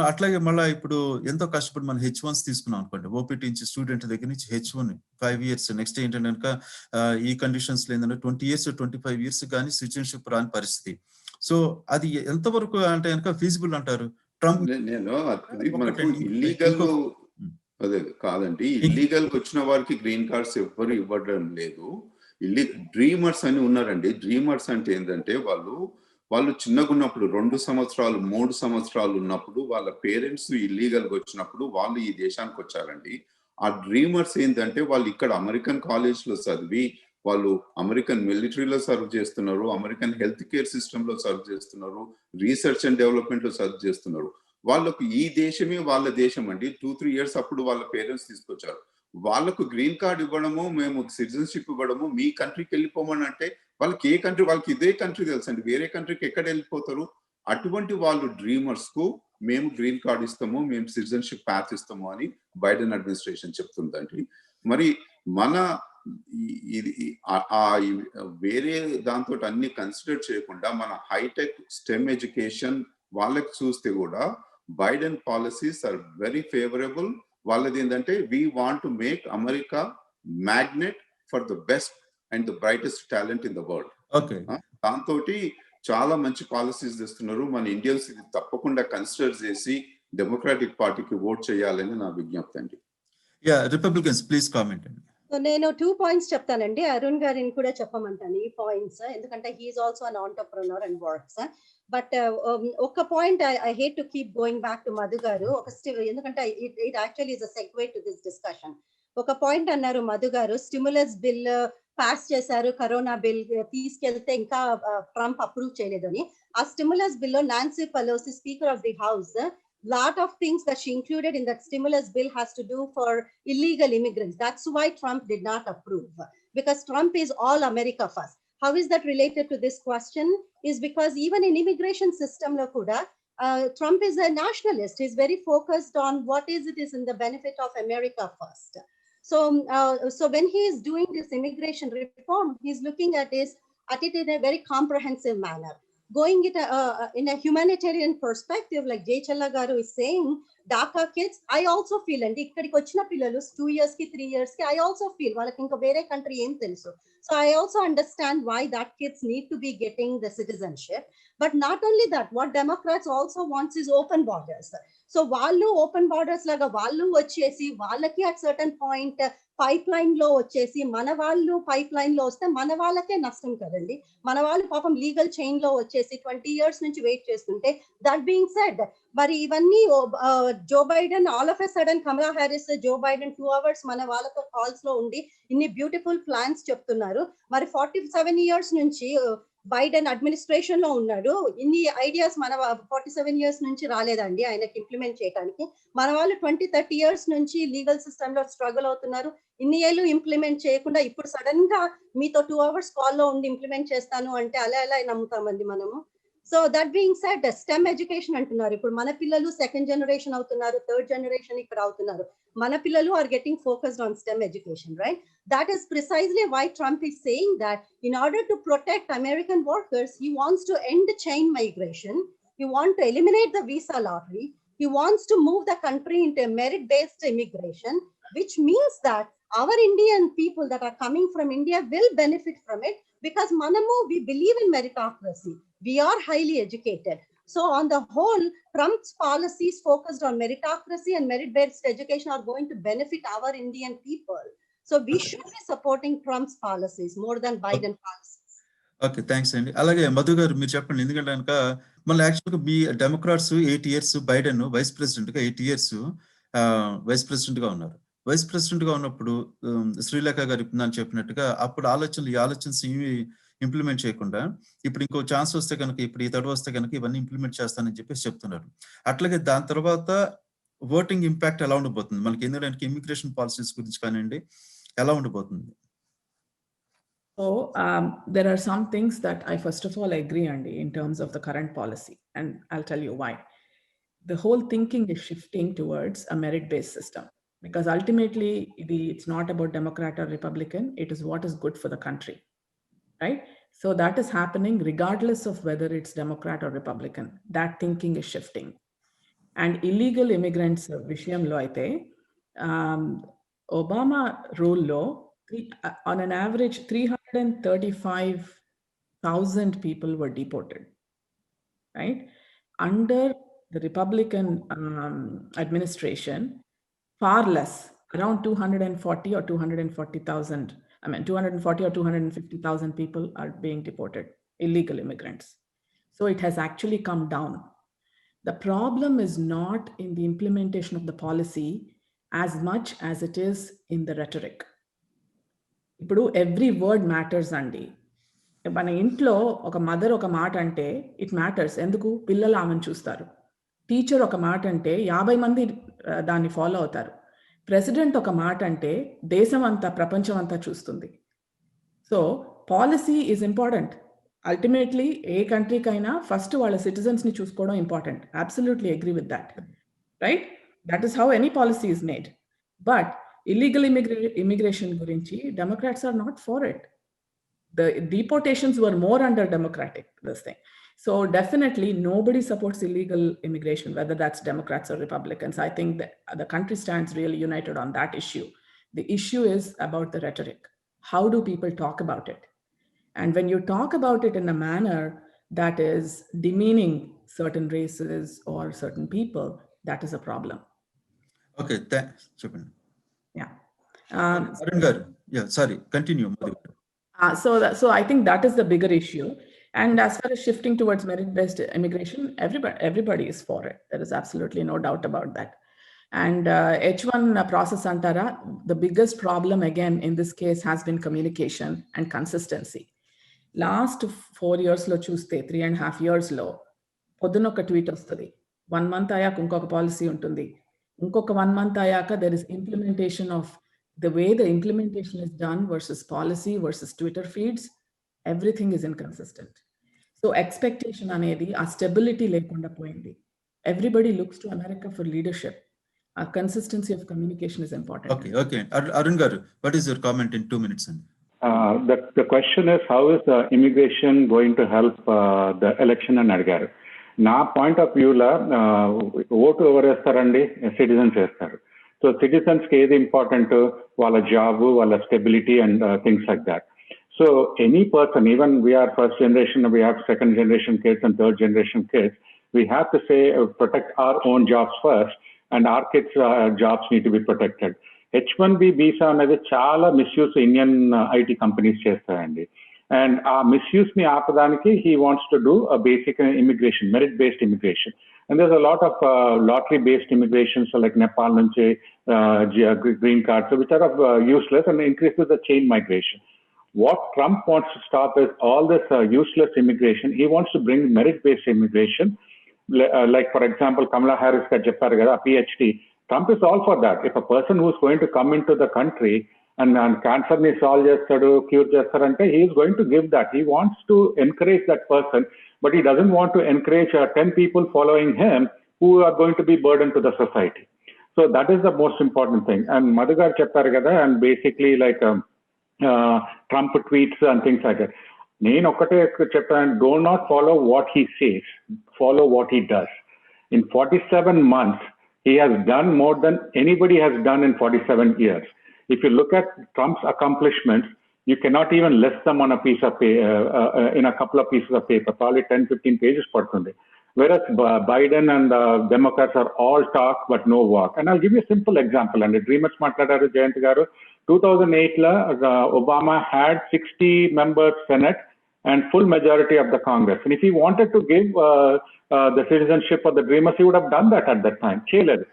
అట్లాగే మళ్ళీ ఇప్పుడు ఎంతో కష్టపడి మనం H1s తీసుకున్నాం అనుకోండి, ఓపీటీ నుంచి స్టూడెంట్ దగ్గర నుంచి H1 5 years, నెక్స్ట్ ఏంటంటే కనుక ఈ కండిషన్స్ లో ఏంటంటే 20 years 25 years కానీ సిటిజన్షిప్ రాని పరిస్థితి. సో అది ఎంతవరకు అంటే కనుక ఫీజిబుల్ అంటారు? ట్రంప్ నేను ఇల్లీగల్ అదే కాదండి, ఇల్లీగల్ వచ్చిన వారికి గ్రీన్ కార్డ్స్ ఎవ్వరు ఇవ్వడం లేదు. డ్రీమర్స్ అని ఉన్నారండి. డ్రీమర్స్ అంటే ఏంటంటే వాళ్ళు చిన్నగా ఉన్నప్పుడు 2 సంవత్సరాలు 3 సంవత్సరాలు ఉన్నప్పుడు వాళ్ళ పేరెంట్స్ ఇల్లీగల్ గా వచ్చినప్పుడు వాళ్ళు ఈ దేశానికి వచ్చారండి. ఆ డ్రీమర్స్ ఏంటంటే వాళ్ళు ఇక్కడ అమెరికన్ కాలేజ్ లో చదివి వాళ్ళు అమెరికన్ మిలిటరీలో సర్వ్ చేస్తున్నారు, అమెరికన్ హెల్త్ కేర్ సిస్టమ్ లో సర్వ్ చేస్తున్నారు, రీసెర్చ్ అండ్ డెవలప్మెంట్ లో సర్వ్ చేస్తున్నారు. వాళ్ళకు ఈ దేశమే వాళ్ళ దేశం అండి. 2-3 years అప్పుడు వాళ్ళ పేరెంట్స్ తీసుకొచ్చారు. వాళ్ళకు గ్రీన్ కార్డ్ ఇవ్వడము, మేము సిటిజన్షిప్ ఇవ్వడము, మీ కంట్రీకి వెళ్ళిపోమని అంటే వాళ్ళకి ఏ కంట్రీ, వాళ్ళకి ఇదే కంట్రీ తెలుసండి, వేరే కంట్రీకి ఎక్కడ వెళ్ళిపోతారు? అటువంటి వాళ్ళు డ్రీమర్స్ కు మేము గ్రీన్ కార్డ్ ఇస్తాము, మేము సిటిజన్షిప్ పాత్ ఇస్తాము అని బైడెన్ అడ్మినిస్ట్రేషన్ చెప్తుందండి. మరి మన వేరే దాంతో అన్ని కన్సిడర్ చేయకుండా మన హైటెక్ స్టెమ్ ఎడ్యుకేషన్ వాళ్ళకి చూస్తే కూడా Biden policies are very favourable. వాళ్ళది ఏంటంటే we want to make America magnet for the best and the brightest talent in the world. దాంతో చాలా మంచి పాలసీస్ తెస్తున్నారు. మన ఇండియన్స్ ఇది తప్పకుండా కన్సిడర్ చేసి డెమోక్రాటిక్ పార్టీకి ఓట్ చేయాలని నా విజ్ఞప్తి అండి. రిపబ్లికన్స్ ప్లీజ్ కామెంట్ అండి. నేను 2 points చెప్తానండి. అరుణ్ గారిని కూడా చెప్పమంటాను ఈ పాయింట్స్, ఎందుకంటే he's also an entrepreneur and works. But ఒక point I hate to keep going back to Madhu garu, ఎందుకంటే it actually is a segue to this discussion. ఒక పాయింట్ అన్నారు Madhu garu, stimulus bill pass చేశారు, కరోనా బిల్ తీసుకెళ్తే ఇంకా ట్రంప్ అప్రూవ్ చేయలేదని. ఆ stimulus bill లో Nancy Pelosi, speaker of the house, lot of things that she included in that stimulus bill has to do for illegal immigrants. That's why Trump did not approve, because Trump is all America first. How is that related to this question? Is because even in immigration system lo kuda Trump is a nationalist. He's very focused on what is in the benefit of America first. So when he is doing this immigration reform, he's looking at it in a very comprehensive manner, going it in a humanitarian perspective, like Jay Challa Garu is saying. DACA kids, I also feel, and ikkadiki vachina pillalu 2 years ki 3 years ki, I also feel వాళ్ళకి ఇంకా వేరే country ఏం తెలుసు. So I also understand why that kids need to be getting the citizenship. But not only that, what Democrats also wants is open borders. So వాళ్ళు open borders లాగా వాళ్ళు వచ్చేసి వాళ్ళకి at certain point pipe line లో వచ్చేసి మన వాళ్ళు pipe line లో వస్తే మన వాళ్ళకే నష్టం కదండి. మన వాళ్ళు పాపం లీగల్ చైన్ లో వచ్చేసి 20 years నుంచి వెయిట్ చేస్తుంటే, దట్ బీయింగ్ సెడ్, మరి ఇవన్నీ Joe Biden all of a sudden, Kamala Harris, Joe Biden 2 hours మన వాళ్ళతో కాల్స్ లో ఉండి ఇన్ని బ్యూటిఫుల్ ప్లాన్స్ చెప్తున్నారు. మరి 47 years నుంచి బైడెన్ అడ్మినిస్ట్రేషన్ లో ఉన్నాడు, ఇన్ని ఐడియాస్ మన 47 years నుంచి రాలేదండి ఆయనకి ఇంప్లిమెంట్ చేయడానికి. మన వాళ్ళు 20-30 years నుంచి లీగల్ సిస్టమ్ లో స్ట్రగుల్ అవుతున్నారు, ఇన్ని ఏళ్ళు ఇంప్లిమెంట్ చేయకుండా ఇప్పుడు సడన్ గా మీతో 2 hours కాల్లో ఉండి ఇంప్లిమెంట్ చేస్తాను అంటే అలా ఎలా నమ్ముతామండి మనము? So that being said, STEM education antunaru. Ippudu mana pillalu second generation avutunnaru, third generation ikkada avutunnaru. Mana pillalu are getting focused on STEM education, right? That is precisely why Trump is saying that in order to protect American workers, he wants to end chain migration. He wants to eliminate the visa lottery. He wants to move the country into a merit-based immigration, which means that our Indian people that are coming from India will benefit from it, because manamu, we believe in meritocracy. We are highly educated. So on the whole, Trump's policies focused on meritocracy and merit-based education are going to benefit our Indian people. So we should be supporting Trump's policies more than Biden policies. Okay, thanks అండి. అలాగే మధు గారు మీరు చెప్పండి, ఎందుకంటే కనుక మళ్ళీ యాక్చువల్గా మీ Democrats 8 years, Biden vice president గా 8 years వైస్ ప్రెసిడెంట్ గా ఉన్నారు. వైస్ ప్రెసిడెంట్ గా ఉన్నప్పుడు శ్రీలేఖ గారు ఇప్పుడు నేను చెప్పినట్టుగా అప్పుడు ఈ ఆలోచనలు ఇవి ఇంప్లిమెంట్ చేయకుండా ఇప్పుడు ఇంకో ఛాన్స్ వస్తే కనుక, ఇప్పుడు ఈ తడవ వస్తే కనుక ఇవన్నీ ఇంప్లిమెంట్ చేస్తానని చెప్పేసి చెప్తున్నారు. అట్లాగే దాని తర్వాత ఓటింగ్ ఇంపాక్ట్ ఎలా ఉండబోతుంది మనకి, ఎందుకంటే ఇమిగ్రేషన్ పాలసీస్ గురించి కానివ్వండి ఎలా ఉండబోతుంది? So there are some things that I first of all agree, Andy, in terms of the current policy, and I'll tell you why. The whole thinking is shifting towards a merit-based system, because ultimately it's not about Democrat or Republican, it is what is good for the country, right? So that is happening regardless of whether it's Democrat or Republican. That thinking is shifting. And illegal immigrants vishayamlo aithe Obama rule lo on an average 335,000 people were deported, right? Under the Republican administration, far less, around 240 or 240,000, 240 or 250,000 people are being deported, illegal immigrants. So it has actually come down. The problem is not in the implementation of the policy as much as it is in the rhetoric. ఇప్పుడు every word matters అండి. మన ఇంట్లో ఒక mother ఒక మాట అంటే it matters. ఎందుకు? పిల్లలు ఆమెను చూస్తారు. టీచర్ ఒక మాట అంటే 50 మంది దాన్ని ఫాలో అవుతారు. ప్రెసిడెంట్ ఒక మాట అంటే దేశం అంతా, ప్రపంచం అంతా చూస్తుంది. సో పాలసీ ఈజ్ ఇంపార్టెంట్. అల్టిమేట్లీ ఏ కంట్రీకైనా ఫస్ట్ వాళ్ళ సిటిజన్స్ని చూసుకోవడం important. Absolutely agree with that, right? That is how any policy is made. But illegal immigration gurinchi, Democrats are not for it. The deportations were more under Democratic, this thing. So definitely nobody supports illegal immigration, whether that's Democrats or Republicans. I think that the country stands really united on that issue. The issue is about the rhetoric. How do people talk about it? And when you talk about it in a manner that is demeaning certain races or certain people, that is a problem. Okay, చెప్పండి. Yeah. Arun garu, yeah, sorry, continue. So I think that is the bigger issue. And as far as shifting towards merit-based immigration, everybody is for it. There is absolutely no doubt about that. And H1 process antara, the biggest problem again in this case has been communication and consistency. Last 4 years lo chuste, 3.5 years lo, పొద్దున ఒక tweet వస్తుంది, 1 month అయ్యాక ఇంకొక policy ఉంటుంది, ఇంకొక 1 month అయ్యాక there is implementation of the way the implementation is done versus policy versus Twitter feeds, everything is inconsistent. So expectation అనేది ఆ స్టెబిలిటీ లేకుండా పోయింది. Everybody looks to America for leadership. A consistency of communication is important. Okay. Arun garu, what is your comment in 2 minutes? The question is, how is immigration going to help the election అని అడిగారు. నా point of వ్యూలో vote ఎవరు వేస్తారండి? Citizens వేస్తారు. So సిటిజన్స్కి ఏది important? వాళ్ళ job, వాళ్ళ stability and things like that. So any person, even we're first generation, we have second generation kids and third generation kids, we have to say protect our own jobs first and our kids jobs need to be protected. H1B visa అనేది చాలా misuse Indian IT companies చేస్తాయండి. And ఆ misuse ని ఆపడానికి he wants to do a basic immigration, merit-based immigration. And there's a lot of lottery-based immigration, so like Nepal nunchi green cards, which are useless and increases the chain migration. What Trump wants to stop is all this useless immigration. He wants to bring merit-based immigration. Like for example, Kamala Harris ka chepparu kada, PhD. Trump is all for that. If a person who's going to come into the country and cancer ni solve chestadu, cure chestarante, he is going to give that. He wants to encourage that person but he doesn't want to encourage 10 people following him who are going to be burden to the society. So that is the most important thing. And Madhugar cheptaru kada, and basically like Trump tweets and things like that. నేను ఒక్కటే చెప్తాను, do not follow what he says, follow what he does. In 47 months, he has done more than anybody has done in 47 years. If you look at Trump's accomplishments, you cannot even list them on a piece of in a couple of pieces of paper, probably 10-15 pages partundi. Whereas Biden and Democrats are all talk but no walk. And I'll give you a simple example. And the Dreamers matladaru Jayanth garu, 2008 la Obama had 60 members Senate and full majority of the Congress. And if he wanted to give the citizenship of the Dreamers, he would have done that at that time. Cheyaledu.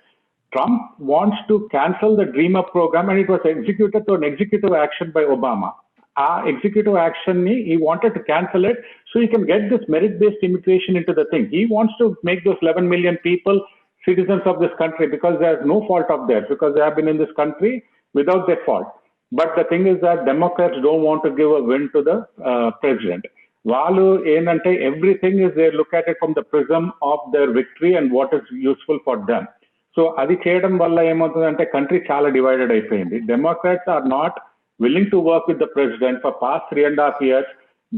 Trump wants to cancel the Dreamer program, and it was executed through an executive action by Obama. Executive action, he wanted to cancel it so he can get this merit-based immigration into the thing. He wants to make those 11 million people citizens of this country because there's no fault of theirs, because they have been in this country without their fault. But the thing is that Democrats don't want to give a win to the president. Valu enante everything is they look at it from the prism of their victory and what is useful for them. So adi cheyadam valla emoutuntante country chaala divided ayipindi. Democrats are not willing to work with the president for past 3.5 years.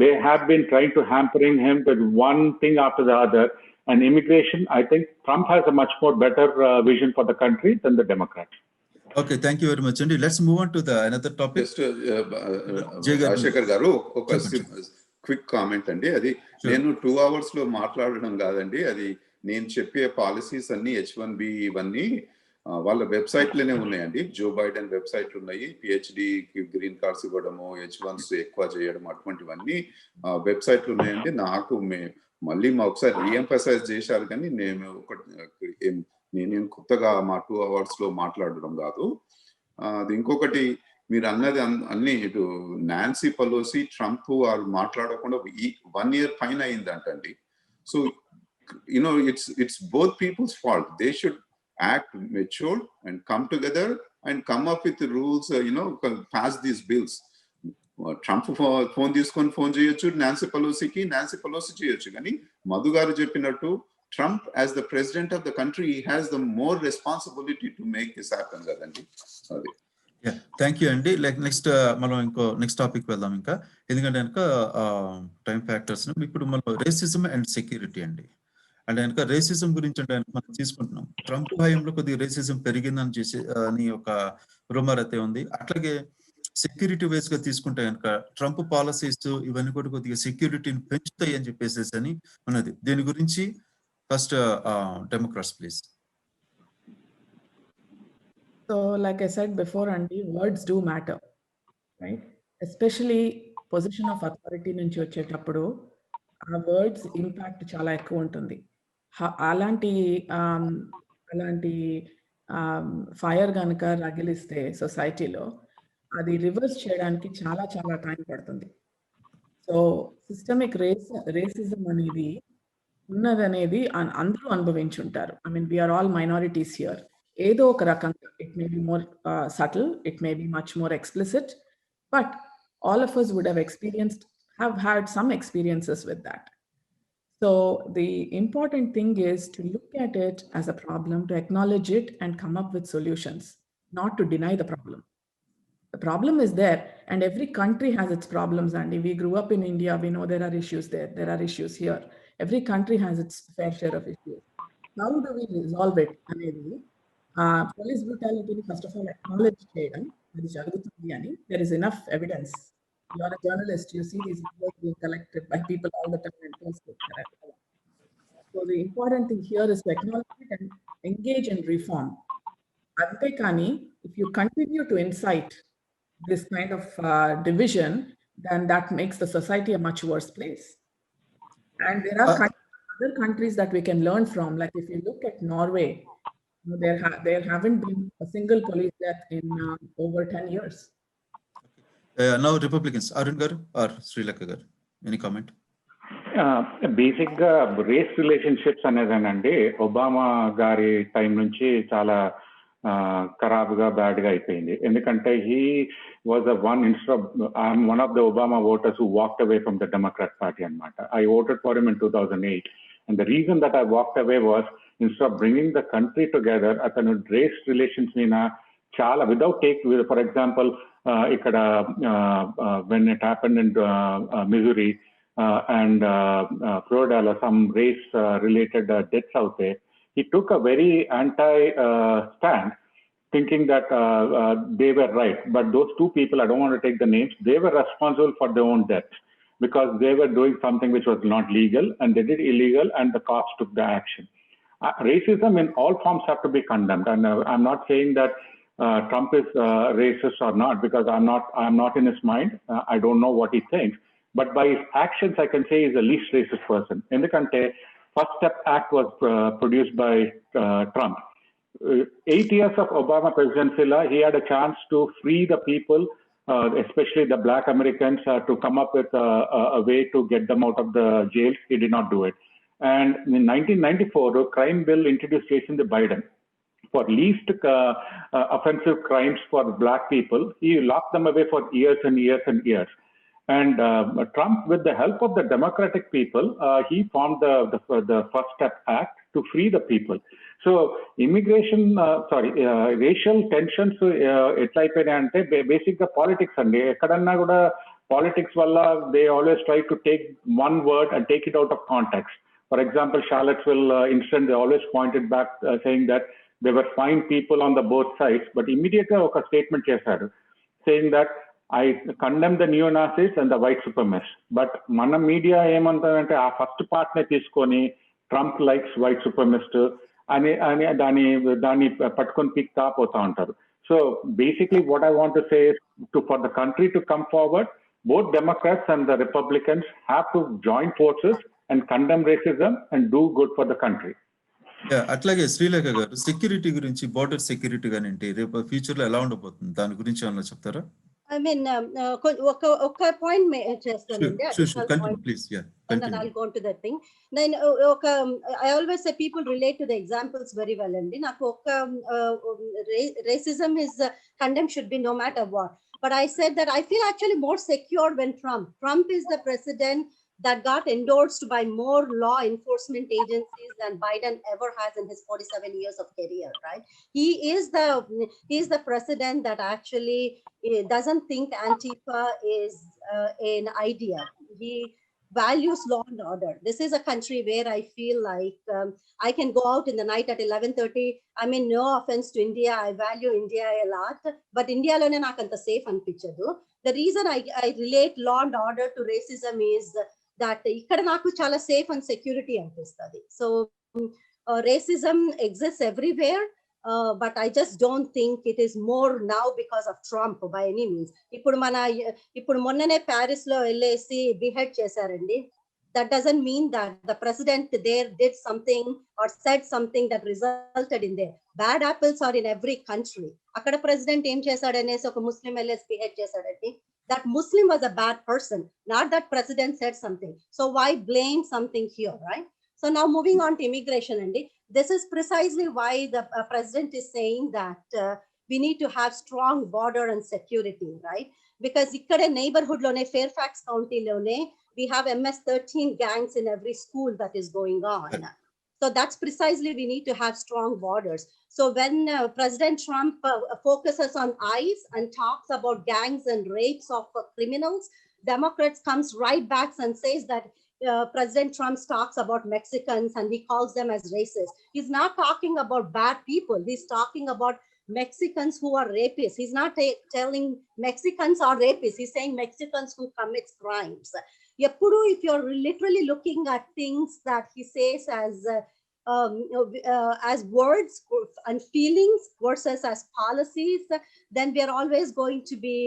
They have been trying to hampering him with one thing after the other. And immigration, I think Trump has a much more better vision for the country than the Democrats. Okay, thank you very much. And let's move on to the another topic. Just Rajశేఖర్ గారు ఒక quick comment అండి. అది నేను 2 hours లో మాట్లాడడం కాదండి, అది నేను చెప్పే పాలసీస్ అన్ని H1B ఇవన్నీ వాళ్ళ వెబ్సైట్ లోనే ఉన్నాయండి. జో బైడెన్ వెబ్సైట్ ఉన్నాయి, PhD గ్రీన్ కార్డ్స్ ఇవ్వడము, H1s ఎక్కువ చేయడం, అటువంటివన్నీ వెబ్సైట్లు ఉన్నాయండి. నాకు మళ్ళీ ఒకసారి రీఎంఫసైజ్ చేశారు, కానీ నేనేం కొత్తగా మా 2 hours లో మాట్లాడడం కాదు. అది ఇంకొకటి మీరు అన్నది అన్ని ఇటు నాన్సీ పెలోసి ట్రంప్ వారు మాట్లాడకుండా 1 year పైన అయిందంటండి. So it's both people's fault. They should act mature and come together and come up with the rules, pass these bills. Trump phone తీసుకొని ఫోన్ చేయొచ్చు నాన్సీ పెలోసి చేయొచ్చు, కానీ మధు గారు చెప్పినట్టు Trump as the president of the country, he has the more responsibility to make this happen కదండి. అది thank you అండి. Like మనం నెక్స్ట్ టాపిక్ వెళ్దాం. ఇంకా ఎందుకంటే కనుక టైం ఫ్యాక్టర్స్ ఇప్పుడు మనం రేసిజం అండ్ సెక్యూరిటీ అండి. అంటే కనుక రేసిజం గురించి అంటే మనం తీసుకుంటున్నాం. ట్రంప్ హయాంలో కొద్దిగా రేసిజం పెరిగిందని అని ఒక రూమర్ అయితే ఉంది. అట్లాగే సెక్యూరిటీ వైజ్ గా తీసుకుంటే కనుక ట్రంప్ పాలసీస్ ఇవన్నీ కూడా కొద్దిగా సెక్యూరిటీని పెంచుతాయి అని చెప్పేసి అని ఉన్నది. దీని గురించి first Democrats please. So like I said before, Andy, words do matter, right? Especially position of authority నుంచి వచ్చేటప్పుడు ఆ వర్డ్స్ ఇంపాక్ట్ చాలా ఎక్కువ ఉంటుంది. అలాంటి ఫైర్ కనుక రగిలిస్తే సొసైటీలో అది రివర్స్ చేయడానికి చాలా చాలా టైం పడుతుంది. సో సిస్టమిక్ రేసిజం అనేది ఉన్నదనేది అందరూ అనుభవించుంటారు. I mean we are all minorities here. ఏదో ఒక రకంగా it may be more subtle, it may be much more explicit, but all of us would have had some experiences with that. So the important thing is to look at it as a problem, to acknowledge it and come up with solutions, not to deny the problem. The problem is there, and every country has its problems, and we grew up in India, we know there are issues there are issues here. Every country has its fair share of issues. How do we resolve it? Police brutality, first of all, acknowledge cheyadam adi jarugutundi ani. There is enough evidence. You are a journalist, you see these videos being collected by people all the time and post it. So the important thing here is to acknowledge it and engage in reform. Ante kani, if you continue to incite this kind of division, then that makes the society a much worse place. And there are other countries that we can learn from. Like if you look at Norway, there haven't been a single police death in over 10 years. Now Republicans, Arun garu or Sri Lekha garu, any comment? Basic గా race relationships అనేదేనండి Obama గారి time నుంచి చాలా ఖరాబ్గా బ్యాడ్గా అయిపోయింది. ఎందుకంటే he was the one I'm one of the Obama voters who walked away from the Democrat party అనమాట. I voted for him in 2008 and the reason that I walked away was instead of bringing the country together అతను race relations మీద చాలా without take for example ఇక్కడ when it happened in మిజూరీ and Florida, some race related deaths out there. He took a very anti stand, thinking that they were right. But those two people, I don't want to take the names, they were responsible for their own deaths because they were doing something which was not legal, and they did illegal, and the cops took the action. Racism in all forms have to be condemned, and I'm not saying that Trump is racist or not, because I'm not in his mind. I don't know what he thinks. But by his actions, I can say he's the least racist person. In the country, First Step Act was produced by Trump. 8 years of Obama presidency, he had a chance to free the people, especially the Black Americans, to come up with a way to get them out of the jails. He did not do it. And in 1994, a crime bill introduced Jason Biden for least offensive crimes for Black people. He locked them away for years and years and years. And Trump, with the help of the Democratic people, he formed the First Step Act to free the people. So immigration, racial tensions, etla ayipoyante basic politics andi. Ekkadanna kuda politics valla they always try to take one word and take it out of context. For example, Charlottesville incident, they always pointed back saying that there were fine people on the both sides, but immediately oka statement chesaru saying that I condemn the neo-Nazis and the white supremacists. But మన media ఏమంటారంటే ఆ first part నే తీసుకొని Trump likes white సుప్రమిస్ట్ అని దాన్ని పట్టుకొని pick తాపోతా ఉంటారు. So basically what I want to say for the country to come forward, both Democrats and the Republicans have to join forces and condemn racism and do good for the country. అట్లాగే శ్రీలేఖ గారు, security గురించి, border security గానీ రేపు future లో ఎలా ఉండబోతుంది దాని గురించి ఏమన్నా చెప్తారా? I mean, ఒక పాయింట్ చేస్తానండి. And then I'll go on to that thing. Then I always say people relate to the examples very well. And నాకు racism is condemned should be no matter what. But I said that I feel actually more secure when Trump is the president that got endorsed by more law enforcement agencies than Biden ever has in his 47 years of career, right? He is the president that actually doesn't think Antifa is an idea. He values law and order. This is a country where I feel like I can go out in the night at 11:30. I mean, no offense to India, I value India a lot, but India lone naku anta safe anpichadu. The reason I relate law and order to racism is that ikkada naku chala safe and security anpistadi. So racism exists everywhere. But I just don't think it is more now because of Trump by any means. ఇప్పుడు మొన్ననే Paris లో వెళ్ళేసి బిహెడ్ చేశారండి. That doesn't mean that the president there did something or said something that resulted in there. Bad apples are in every country. అక్కడ president ఏం చేశాడనేసి ఒక ముస్లిం వెళ్ళేసి బిహెడ్ చేశాడండి. That Muslim was a bad person, not that president said something. So why blame something here, right? So now moving on to immigration, Andy. This is precisely why the president is saying that we need to have strong border and security, right? Because ikkade neighborhood lone, Fairfax County lone, we have MS-13 gangs in every school that is going on. So that's precisely we need to have strong borders. So when President Trump focuses on ICE and talks about gangs and rapes of criminals, Democrats comes right back and says that President Trump talks about Mexicans and he calls them as racist. He's not talking about bad people. He's talking about Mexicans who are rapists. He's not telling Mexicans are rapists. He's saying Mexicans who commit crimes. If you're literally looking at things that he says as words and feelings versus as policies, then we are always going to be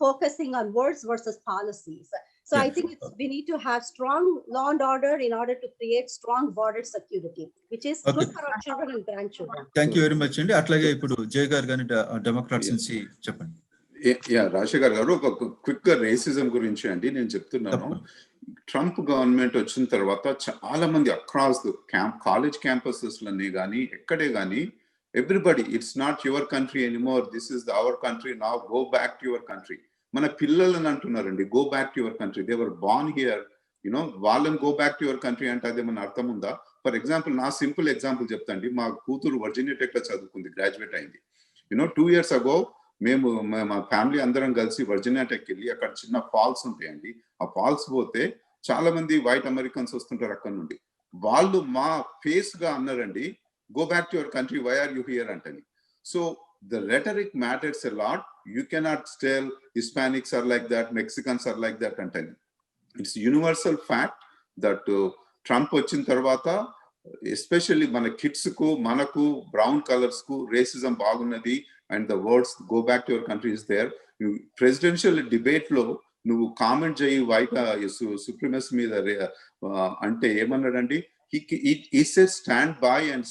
focusing on words versus policies. So I think we need to have strong law and order in order to create strong border security, which is good for our children and grandchildren. Thank you very much అండి. అట్లాగే ఇప్పుడు జయ గారు గాని Democrats నుంచి చెప్పండి. రాజశేఖర్ గారు, ఒక quick గా రేసిజం గురించి అండి నేను చెప్తున్నాను. ట్రంప్ గవర్నమెంట్ వచ్చిన తర్వాత చాలా మంది అక్రాస్ కాలేజ్ క్యాంపసెస్ లన్నీ కానీ ఎక్కడే కానీ Everybody, it's not your country anymore. This is our country now. Go back to your country. మన పిల్లలని అంటున్నారండి, go back to your country. They were born here, you know, వాళ్ళని go back to your country అంటే అదేమన్నా అర్థం ఉందా? For example, నా simple example చెప్తాండి. మా కూతురు వర్జీనియా టెక్ లో చదువుకుంది, గ్రాడ్యుయేట్ అయింది. 2 years ago మేము మా ఫ్యామిలీ అందరం కలిసి వర్జీనియా టెక్ వెళ్ళి అక్కడ చిన్న ఫాల్స్ ఉంటాయండి. ఆ ఫాల్స్ పోతే చాలా మంది వైట్ అమెరికన్స్ వస్తుంటారు అక్కడ నుండి. వాళ్ళు మా ఫేస్ గా అన్నారండి, go back to your country, why are you here antani. So the rhetoric matters a lot. You cannot tell Hispanics are like that, Mexicans are like that antani. It's universal fact that Trump vachin tarvata especially mana kids ku manaku brown colors ku racism baagunnadi, and the words go back to your country is there. Presidential debate lo నువ్వు comment చేయి white supremacy మీద అంటే ఏమన్నాడండి, he says stand by and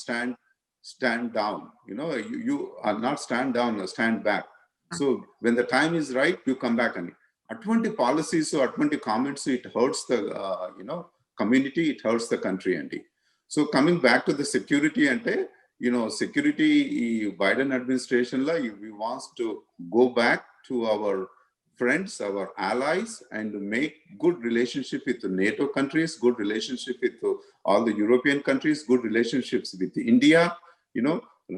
stand down. You are not stand down, stand back. So when the time is right, you come back. And అటువంటి policies, అటువంటి comments, it hurts the community, it hurts the country అండి. So coming back to the security అంటే, security ఈ Biden administration లో we want to go back to our friends, our allies, and make good relationship with the NATO countries, good relationship with all the European countries, good relationships with India.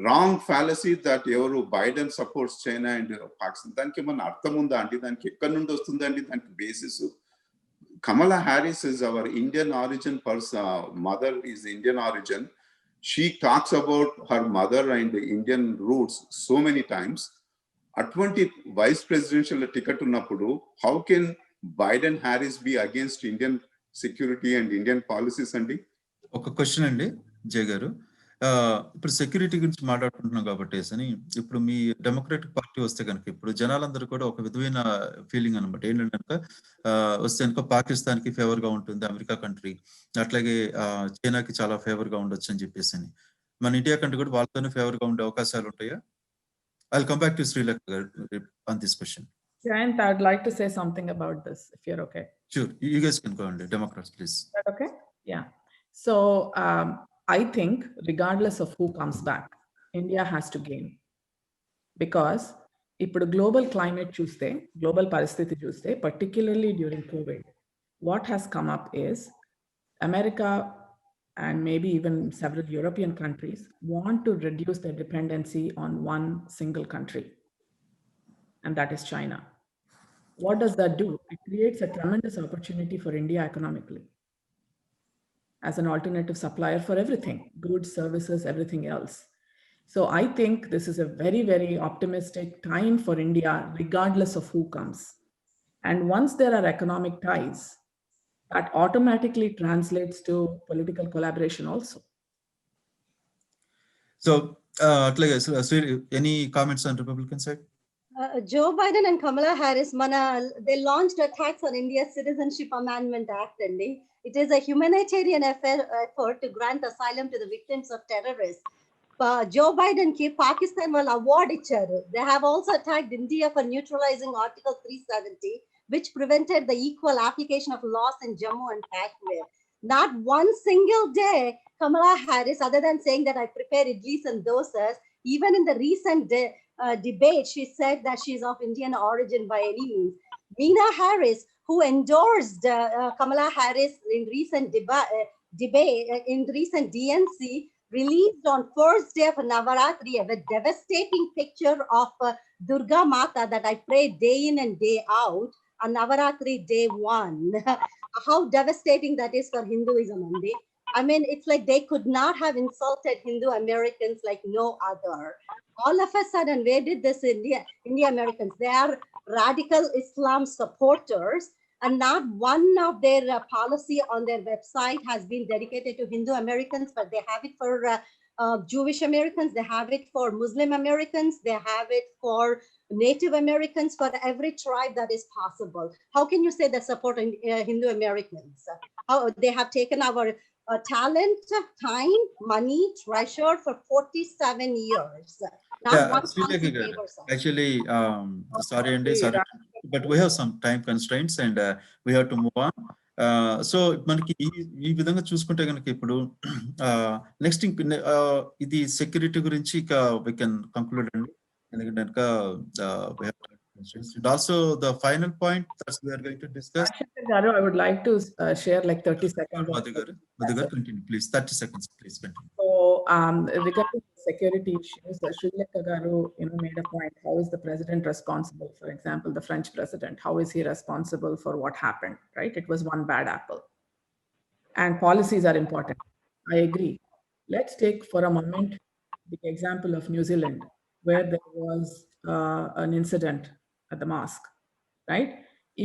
Wrong fallacy that ఎవరు Biden supports China and Pakistan. దానికి ఏమన్నా అర్థం ఉందా అండి? దానికి ఎక్కడి నుండి వస్తుందండి? దానికి basis Kamala Harris is our Indian origin person. Mother is Indian origin. She talks about her mother and the Indian roots so many times. అటువంటి వైస్ ప్రెసిడెన్షియల్ టికెట్ ఉన్నప్పుడు how can Biden Harris B against Indian security and Indian policies అండి? ఒక question అండి జయ గారు, ఇప్పుడు security గురించి మాట్లాడుకుంటున్నాం కాబట్టి అని, ఇప్పుడు మీ డెమోక్రాటిక్ పార్టీ వస్తే కనుక ఇప్పుడు జనాలందరూ కూడా ఒక విధమైన ఫీలింగ్ అనమాట, ఏంటంటే కనుక వస్తే కనుక పాకిస్తాన్ కి ఫేవర్ గా ఉంటుంది అమెరికా కంట్రీ, అట్లాగే చైనాకి చాలా ఫేవర్ గా ఉండొచ్చు అని చెప్పేసి అని. మన ఇండియా కంట్రీ కూడా వాళ్ళతోనే ఫేవర్ గా ఉండే అవకాశాలు ఉంటాయా? I'll come back to Sri Lanka on this question. Jayant, I'd like to say something about this, if you're okay. Sure, you guys can go on. Democrats, please. Is that okay? Yeah. So I think regardless of who comes back, India has to gain. Because ఇప్పుడు global climate చూస్తే, global పరిస్థితి చూస్తే, particularly during COVID, what has come up is America and maybe even several European countries want to reduce their dependency on one single country, and that is China. What does that do? It creates a tremendous opportunity for India economically as an alternative supplier for everything, goods, services, everything else. So I think this is a very, very optimistic time for India, regardless of who comes. And once there are economic ties, that automatically translates to political collaboration also. So, any comments on Republican side? Joe Biden and Kamala Harris, they launched a tax on India's Citizenship Amendment Act. It is a humanitarian effort to grant asylum to the victims of terrorists. Joe Biden ki Pakistan will award icharu. They have also attacked India for neutralizing Article 370, which prevented the equal application of laws in Jammu and Kashmir. Not one single day, Kamala Harris, other than saying that I prepare idlis and dosas, even in the recent debate, she said that she's of Indian origin by any means. Meena Harris, who endorsed Kamala Harris in recent debate, in recent DNC, released on first day of Navaratri a devastating picture of Durga Mata that I pray day in and day out on Navaratri day 1. How devastating that is for Hinduism, Andy. I mean, it's like they could not have insulted Hindu Americans like no other. All of a sudden, where did this India Americans? They are radical Islam supporters, and not one of their policy on their website has been dedicated to Hindu Americans, but they have it for Jewish Americans, they have it for Muslim Americans, they have it for Native Americans, for every tribe that is possible. How can you say they support Hindu Americans? How they have taken our talent, time, money, treasure for 47 years. Not one actually, sorry, Andy, sorry, but we have some time constraints and we have to move on. So మనకి ఈ విధంగా చూసుకుంటే కనుక ఇప్పుడు next ఇది security గురించి ఇక we can conclude అండి. ఎందుకంటే and also the final point that we are going to discuss. I would like to share like 30 seconds. Madhu garu, continue please. 30 seconds please continue. So regarding security issues, Sri Lekha garu made a point. How is the president responsible? For example, the French president, how is he responsible for what happened? Right? It was one bad apple. And policies are important. I agree. Let's take for a moment the example of New Zealand, where there was an incident at the mosque, right?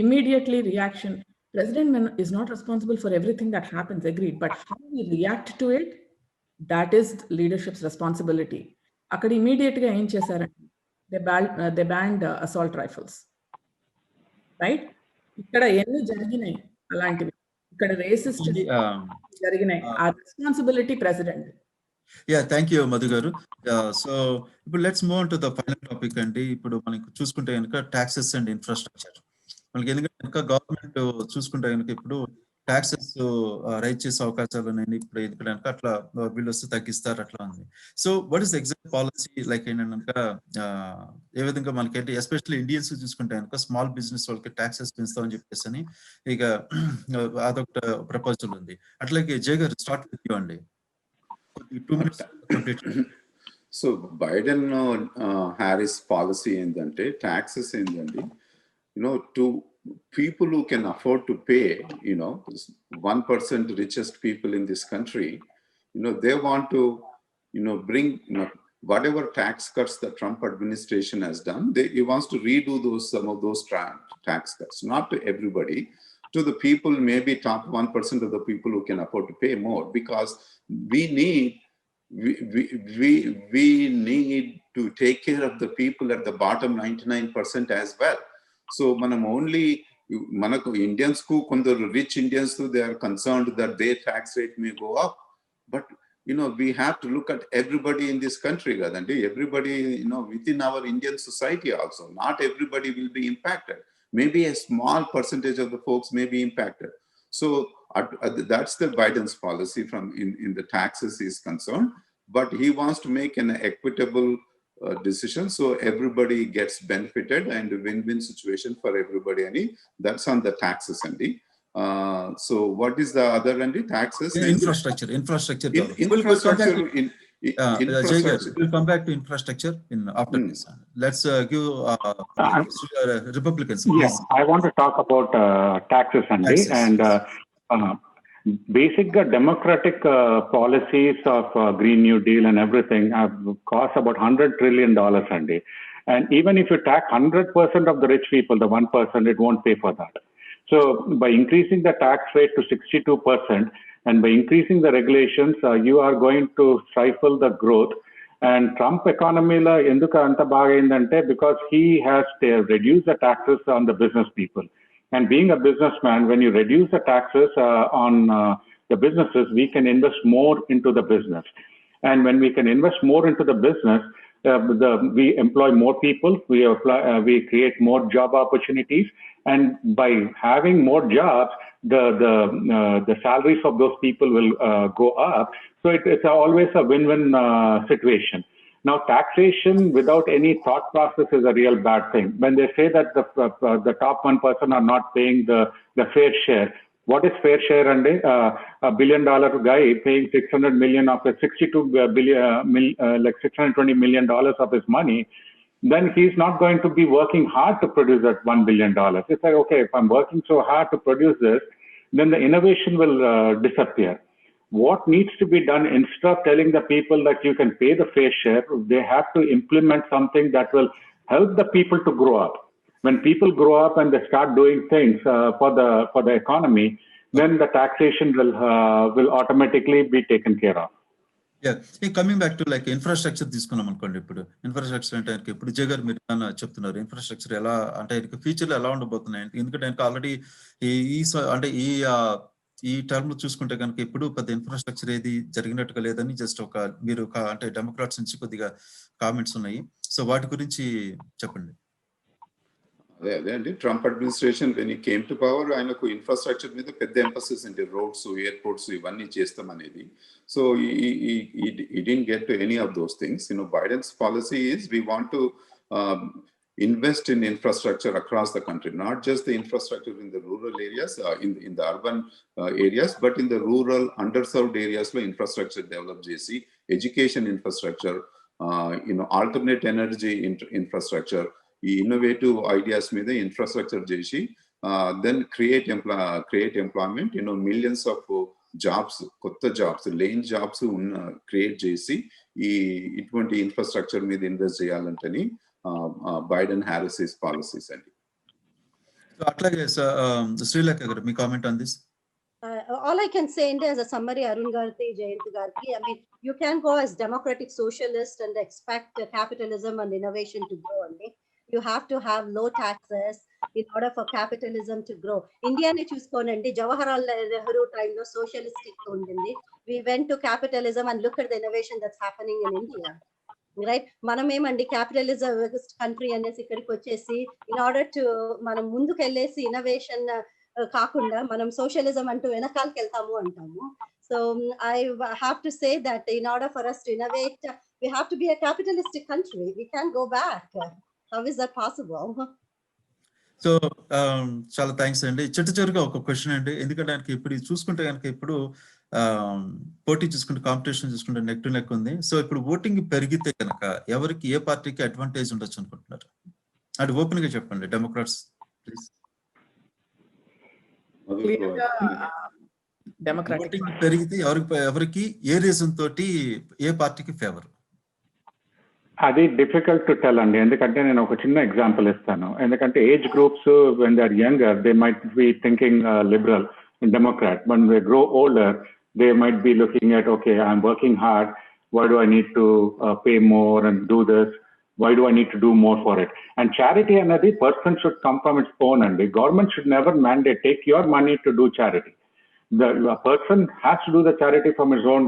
Immediately reaction. President is not responsible for everything that happens, agreed. But how we react to it, that is leadership's responsibility. Akkada immediate ga em chesaranటే they banned assault rifles, right? Ikkada enni jariginayi alantivi. Ikkada racist jariginayi. Our responsibility president. Yeah, thank you Madhu garu. So ఇప్పుడు let's move on to the final topic అండి. ఇప్పుడు మనకి చూసుకుంటే కనుక taxes and infrastructure. మనకి ఎందుకంటే కనుక government చూసుకుంటే కనుక ఇప్పుడు taxes రైజ్ చేసే అవకాశాలు ఉన్నాయి. ఇప్పుడు ఎందుకంటే కనుక అట్లా వీళ్ళు వస్తే తగ్గిస్తారు అట్లా ఉంది. So what is the exact policy like ఏంటంటే కనుక ఏ విధంగా మనకి ఎస్పెషల్లీ ఇండియన్స్ చూసుకుంటే కనుక స్మాల్ బిజినెస్ వాళ్ళకి taxes పెంచుతామని చెప్పేసి అని ఇక అదొక ప్రపోజల్ ఉంది. అట్లాగే జయ గారు స్టార్ట్ విత్ యూ అండి. 2 minutes completely. So Biden Harris policy ఏంటంటే taxes ఏంటండి, to people who can afford to pay, 1% richest people in this country, they want to, bring, whatever tax cuts the Trump administration has done, he wants to redo some of those tax cuts, not to everybody, to the people, maybe top 1% of the people who can afford to pay more, because we need to take care of the people at the bottom 99% as well. So manam only manaku Indians ku kondaru rich Indians too, they are concerned that their tax rate may go up, but we have to look at everybody in this country kadandi. Everybody within our Indian society also, not everybody will be impacted. Maybe a small percentage of the folks may be impacted. So that's the Biden's policy from in the taxes is concerned, but he wants to make an equitable decision so everybody gets benefited and a win-win situation for everybody. And that's on the taxes, Andy. So what is the other, Andy? Taxes? Infrastructure. Infrastructure. We'll come back to infrastructure after this. Let's give Republicans. Yeah, I want to talk about taxes, Andy, and basic democratic policies of Green New Deal and everything have cost about $100 trillion, Andy. And even if you tax 100% of the rich people, the 1%, it won't pay for that. So by increasing the tax rate to 62%, and by increasing the regulations, you are going to stifle the growth. And Trump economy la enduku anta baagayindante because he has reduced the taxes on the business people. And being a businessman, when you reduce the taxes on the businesses, we can invest more into the business. And when we can invest more into the business, we employ more people, we create more job opportunities, and by having more jobs, the salaries of those people will go up. So it's always a win-win situation. Now, taxation without any thought process is a real bad thing. When they say that the top 1% are not paying the fair share, what is fair share? And $1 billion guy paying 600 million of the 62 billion, like $620 million of his money, then he's not going to be working hard to produce that $1 billion. It's like, okay, if I'm working so hard to produce this, then the innovation will disappear. What needs to be done, instead of telling the people that you can pay the fair share, they have to implement something that will help the people to grow up. When people grow up and they start doing things for the economy, then the taxation will automatically be taken care of. Yeah, coming back to like infrastructure తీసుకున్నాం అనుకోండి. ఇప్పుడు infrastructure అంటే ఇప్పుడు జయ గారు మీరు చెప్తున్నారు infrastructure ఎలా అంటే ఫ్యూచర్ లో ఎలా ఉండబోతున్నాయి, ఎందుకంటే ఆల్రెడీ అంటే ఈ టర్మ్ చూసుకుంటే కనుక ఇప్పుడు పెద్ద ఇన్ఫ్రాస్ట్రక్చర్ ఏది జరిగినట్టుగా లేదని జస్ట్ మీరు అంటే డెమోక్రాట్స్ నుంచి కొద్దిగా కామెంట్స్ ఉన్నాయి. సో వాటి గురించి చెప్పండి. అదే అండి ట్రంప్ అడ్మినిస్ట్రేషన్ వెన్ ఈ కేమ్ టు పవర్ ఆయనకు ఇన్ఫ్రాస్ట్రక్చర్ మీద పెద్ద ఎంఫసిస్ అంటే రోడ్స్ ఎయిర్పోర్ట్స్ ఇవన్నీ చేస్తాం అనేది సో ఈ didn't get to any of those things Biden's policy is we want to invest in infrastructure across the country, not just the infrastructure in the rural areas, in the urban areas, but in the rural underserved areas lo infrastructure develop chesi, education infrastructure, alternate energy infrastructure, innovative ideas మీద infrastructure చేసి then create employment, millions of jobs, కొత్త jobs లేని jobs create చేసి ఇటువంటి infrastructure మీద invest చేయాలంటని Biden Harris policies అండి. అట్లాగే శ్రీలేఖ గారు మీ comment on this. All I can say as a summary, Arun Garthi, Jayanth Garthi, I mean, you can go as democratic socialist and expect capitalism and innovation to grow only. You have to have low taxes in order for capitalism to grow. India ne chuskondi, Jawaharlal Nehru time lo socialistic undindi. We went to capitalism and look at the innovation that's happening in India. Right, మనం ఏమండి capitalism country అనేసి ఇక్కడికి వచ్చేసి in order to మనం ముందుకు వెళ్ళేసి innovation కాకుండా మనం సోషలిజం అంటూ వెనకాలకి వెళ్తాము అంటాము. So I have to say that in order for us to innovate, we have to be a capitalistic country. We can't go back. How is that possible? So చాలా thanks అండి. చివరిగా ఒక question అండి, ఎందుకంటే ఆయనకి ఇప్పుడు చూసుకుంటే కనుక ఇప్పుడు పోటీ చూసుకుంటే కాంపిటీషన్ చూసుకుంటే నెక్ టు నెక్ ఉంది. సో ఇప్పుడు ఓటింగ్ పెరిగితే కనుక ఎవరికి ఏ పార్టీకి అడ్వాంటేజ్ ఉండొచ్చు అనుకుంటున్నారు? అది ఓపెన్ గా చెప్పండి డెమోక్రాట్స్ ప్లీజ్. ఓటింగ్ పెరిగితే ఎవరికి ఏ రీజన్ తోటి ఏ పార్టీకి ఫేవర్? అది డిఫికల్ట్ టు టెల్ అండి, ఎందుకంటే నేను ఒక చిన్న ఎగ్జాంపుల్ ఇస్తాను. ఎందుకంటే age groups when they are younger they might be thinking liberal democrat, when they grow older they might be looking at, okay, I'm working hard, why do I need to pay more and do this, why do I need to do more for it? And charity another person should come from its own, and the government should never mandate take your money to do charity. The person has to do the charity from his own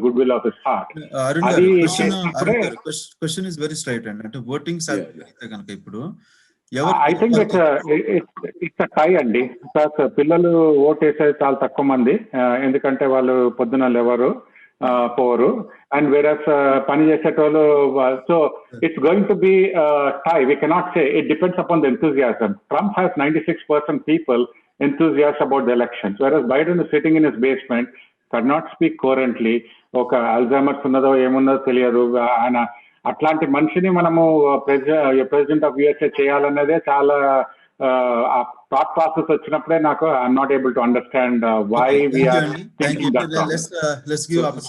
goodwill of his heart. Question is very straight and voting అయితే కనుక ఇప్పుడు I think it's a tie అండి. పిల్లలు vote వేసేది చాలా తక్కువ మంది, ఎందుకంటే వాళ్ళు పొద్దున లేవరు పోరు, అండ్ వేరస్ పని చేసేటోళ్ళు. So it's going to be tie. We cannot say. It depends upon the enthusiasm. Trump has 96% people enthusiastic about the elections, whereas Biden is sitting in his basement, cannot speak coherently. ఒక Alzheimer's ఉన్నదో ఏమున్నదో తెలియదు. ఆయన అట్లాంటి మనిషిని మనము president of USA చేయాలన్నదే చాలా thought process వచ్చినప్పుడే నాకు I'm not able to understand why we are thinking that.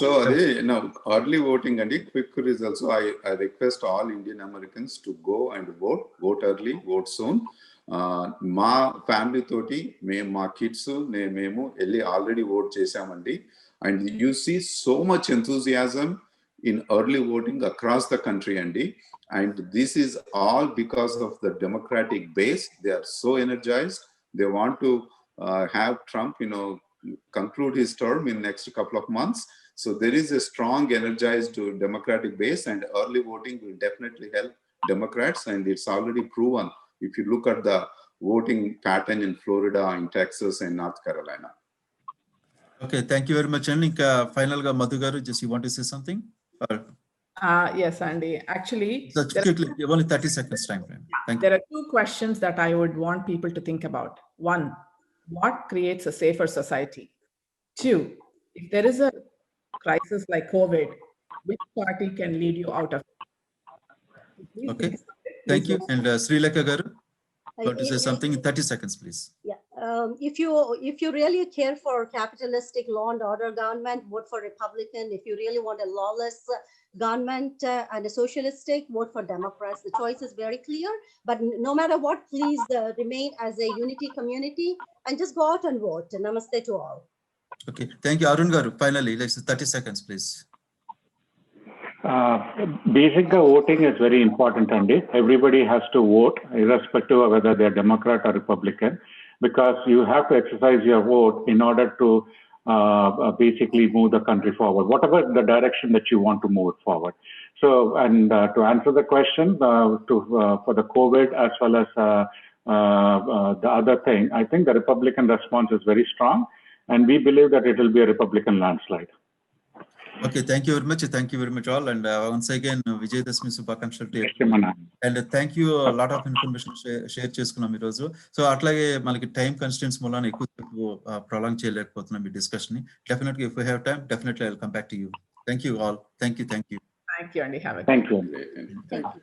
So అదే ఎర్లీ ఓటింగ్ అండి, quick results. I request all Indian Americans to go and vote early, vote soon. మా family తోటి మా kids మేము వెళ్ళి already vote చేసామండి. And you see so much enthusiasm in early voting across the country, and this is all because of the democratic base. They are so energized. They want to have Trump conclude his term in next couple of months. So there is a strong energized democratic base, and early voting will definitely help Democrats, and it's already proven if you look at the voting pattern in Florida, in Texas and North Carolina. Okay, thank you very much. And inka final ga Madhu garu, just you want to say something? Yes, Andy. Actually, only 30 seconds time frame. Thank you. There are two questions that I would want people to think about. One, what creates a safer society? Two, if there is a crisis like COVID, which party can lead you out of it? Okay, thank you. And Srilekha garu, want to say something in 30 seconds, please? Yeah. If you really care for capitalistic law and order government, vote for Republican. If you really want a lawless government and a socialistic, vote for Democrats. The choice is very clear. But no matter what, please remain as a unity community and just go out and vote. Namaste to all. Okay, thank you. Arun garu, finally, let's 30 seconds, please. Basic voting is very important, and everybody has to vote irrespective of whether they are Democrat or Republican, because you have to exercise your vote in order to basically move the country forward, whatever the direction that you want to move it forward. So, and to answer the question, for the COVID as well as the other thing, I think the Republican response is very strong, and we believe that it will be a Republican landslide. Okay, thank you very much. Thank you very much all. And once again, Vijayadashmi Shubhakankshalu to Yes, everyone. Simona. And thank you, a lot of information share చేసుకున్నాం ఈ రోజు. So అట్లాగే మనకి time constants మూలాన ఎక్కువ prolong చేయలేకపోతున్నాం ఈ discussion ని. Definitely if you have time, definitely I will come back to you. Thank you all. Thank you. Thank you, Andy. Have a Thank you. Thank you.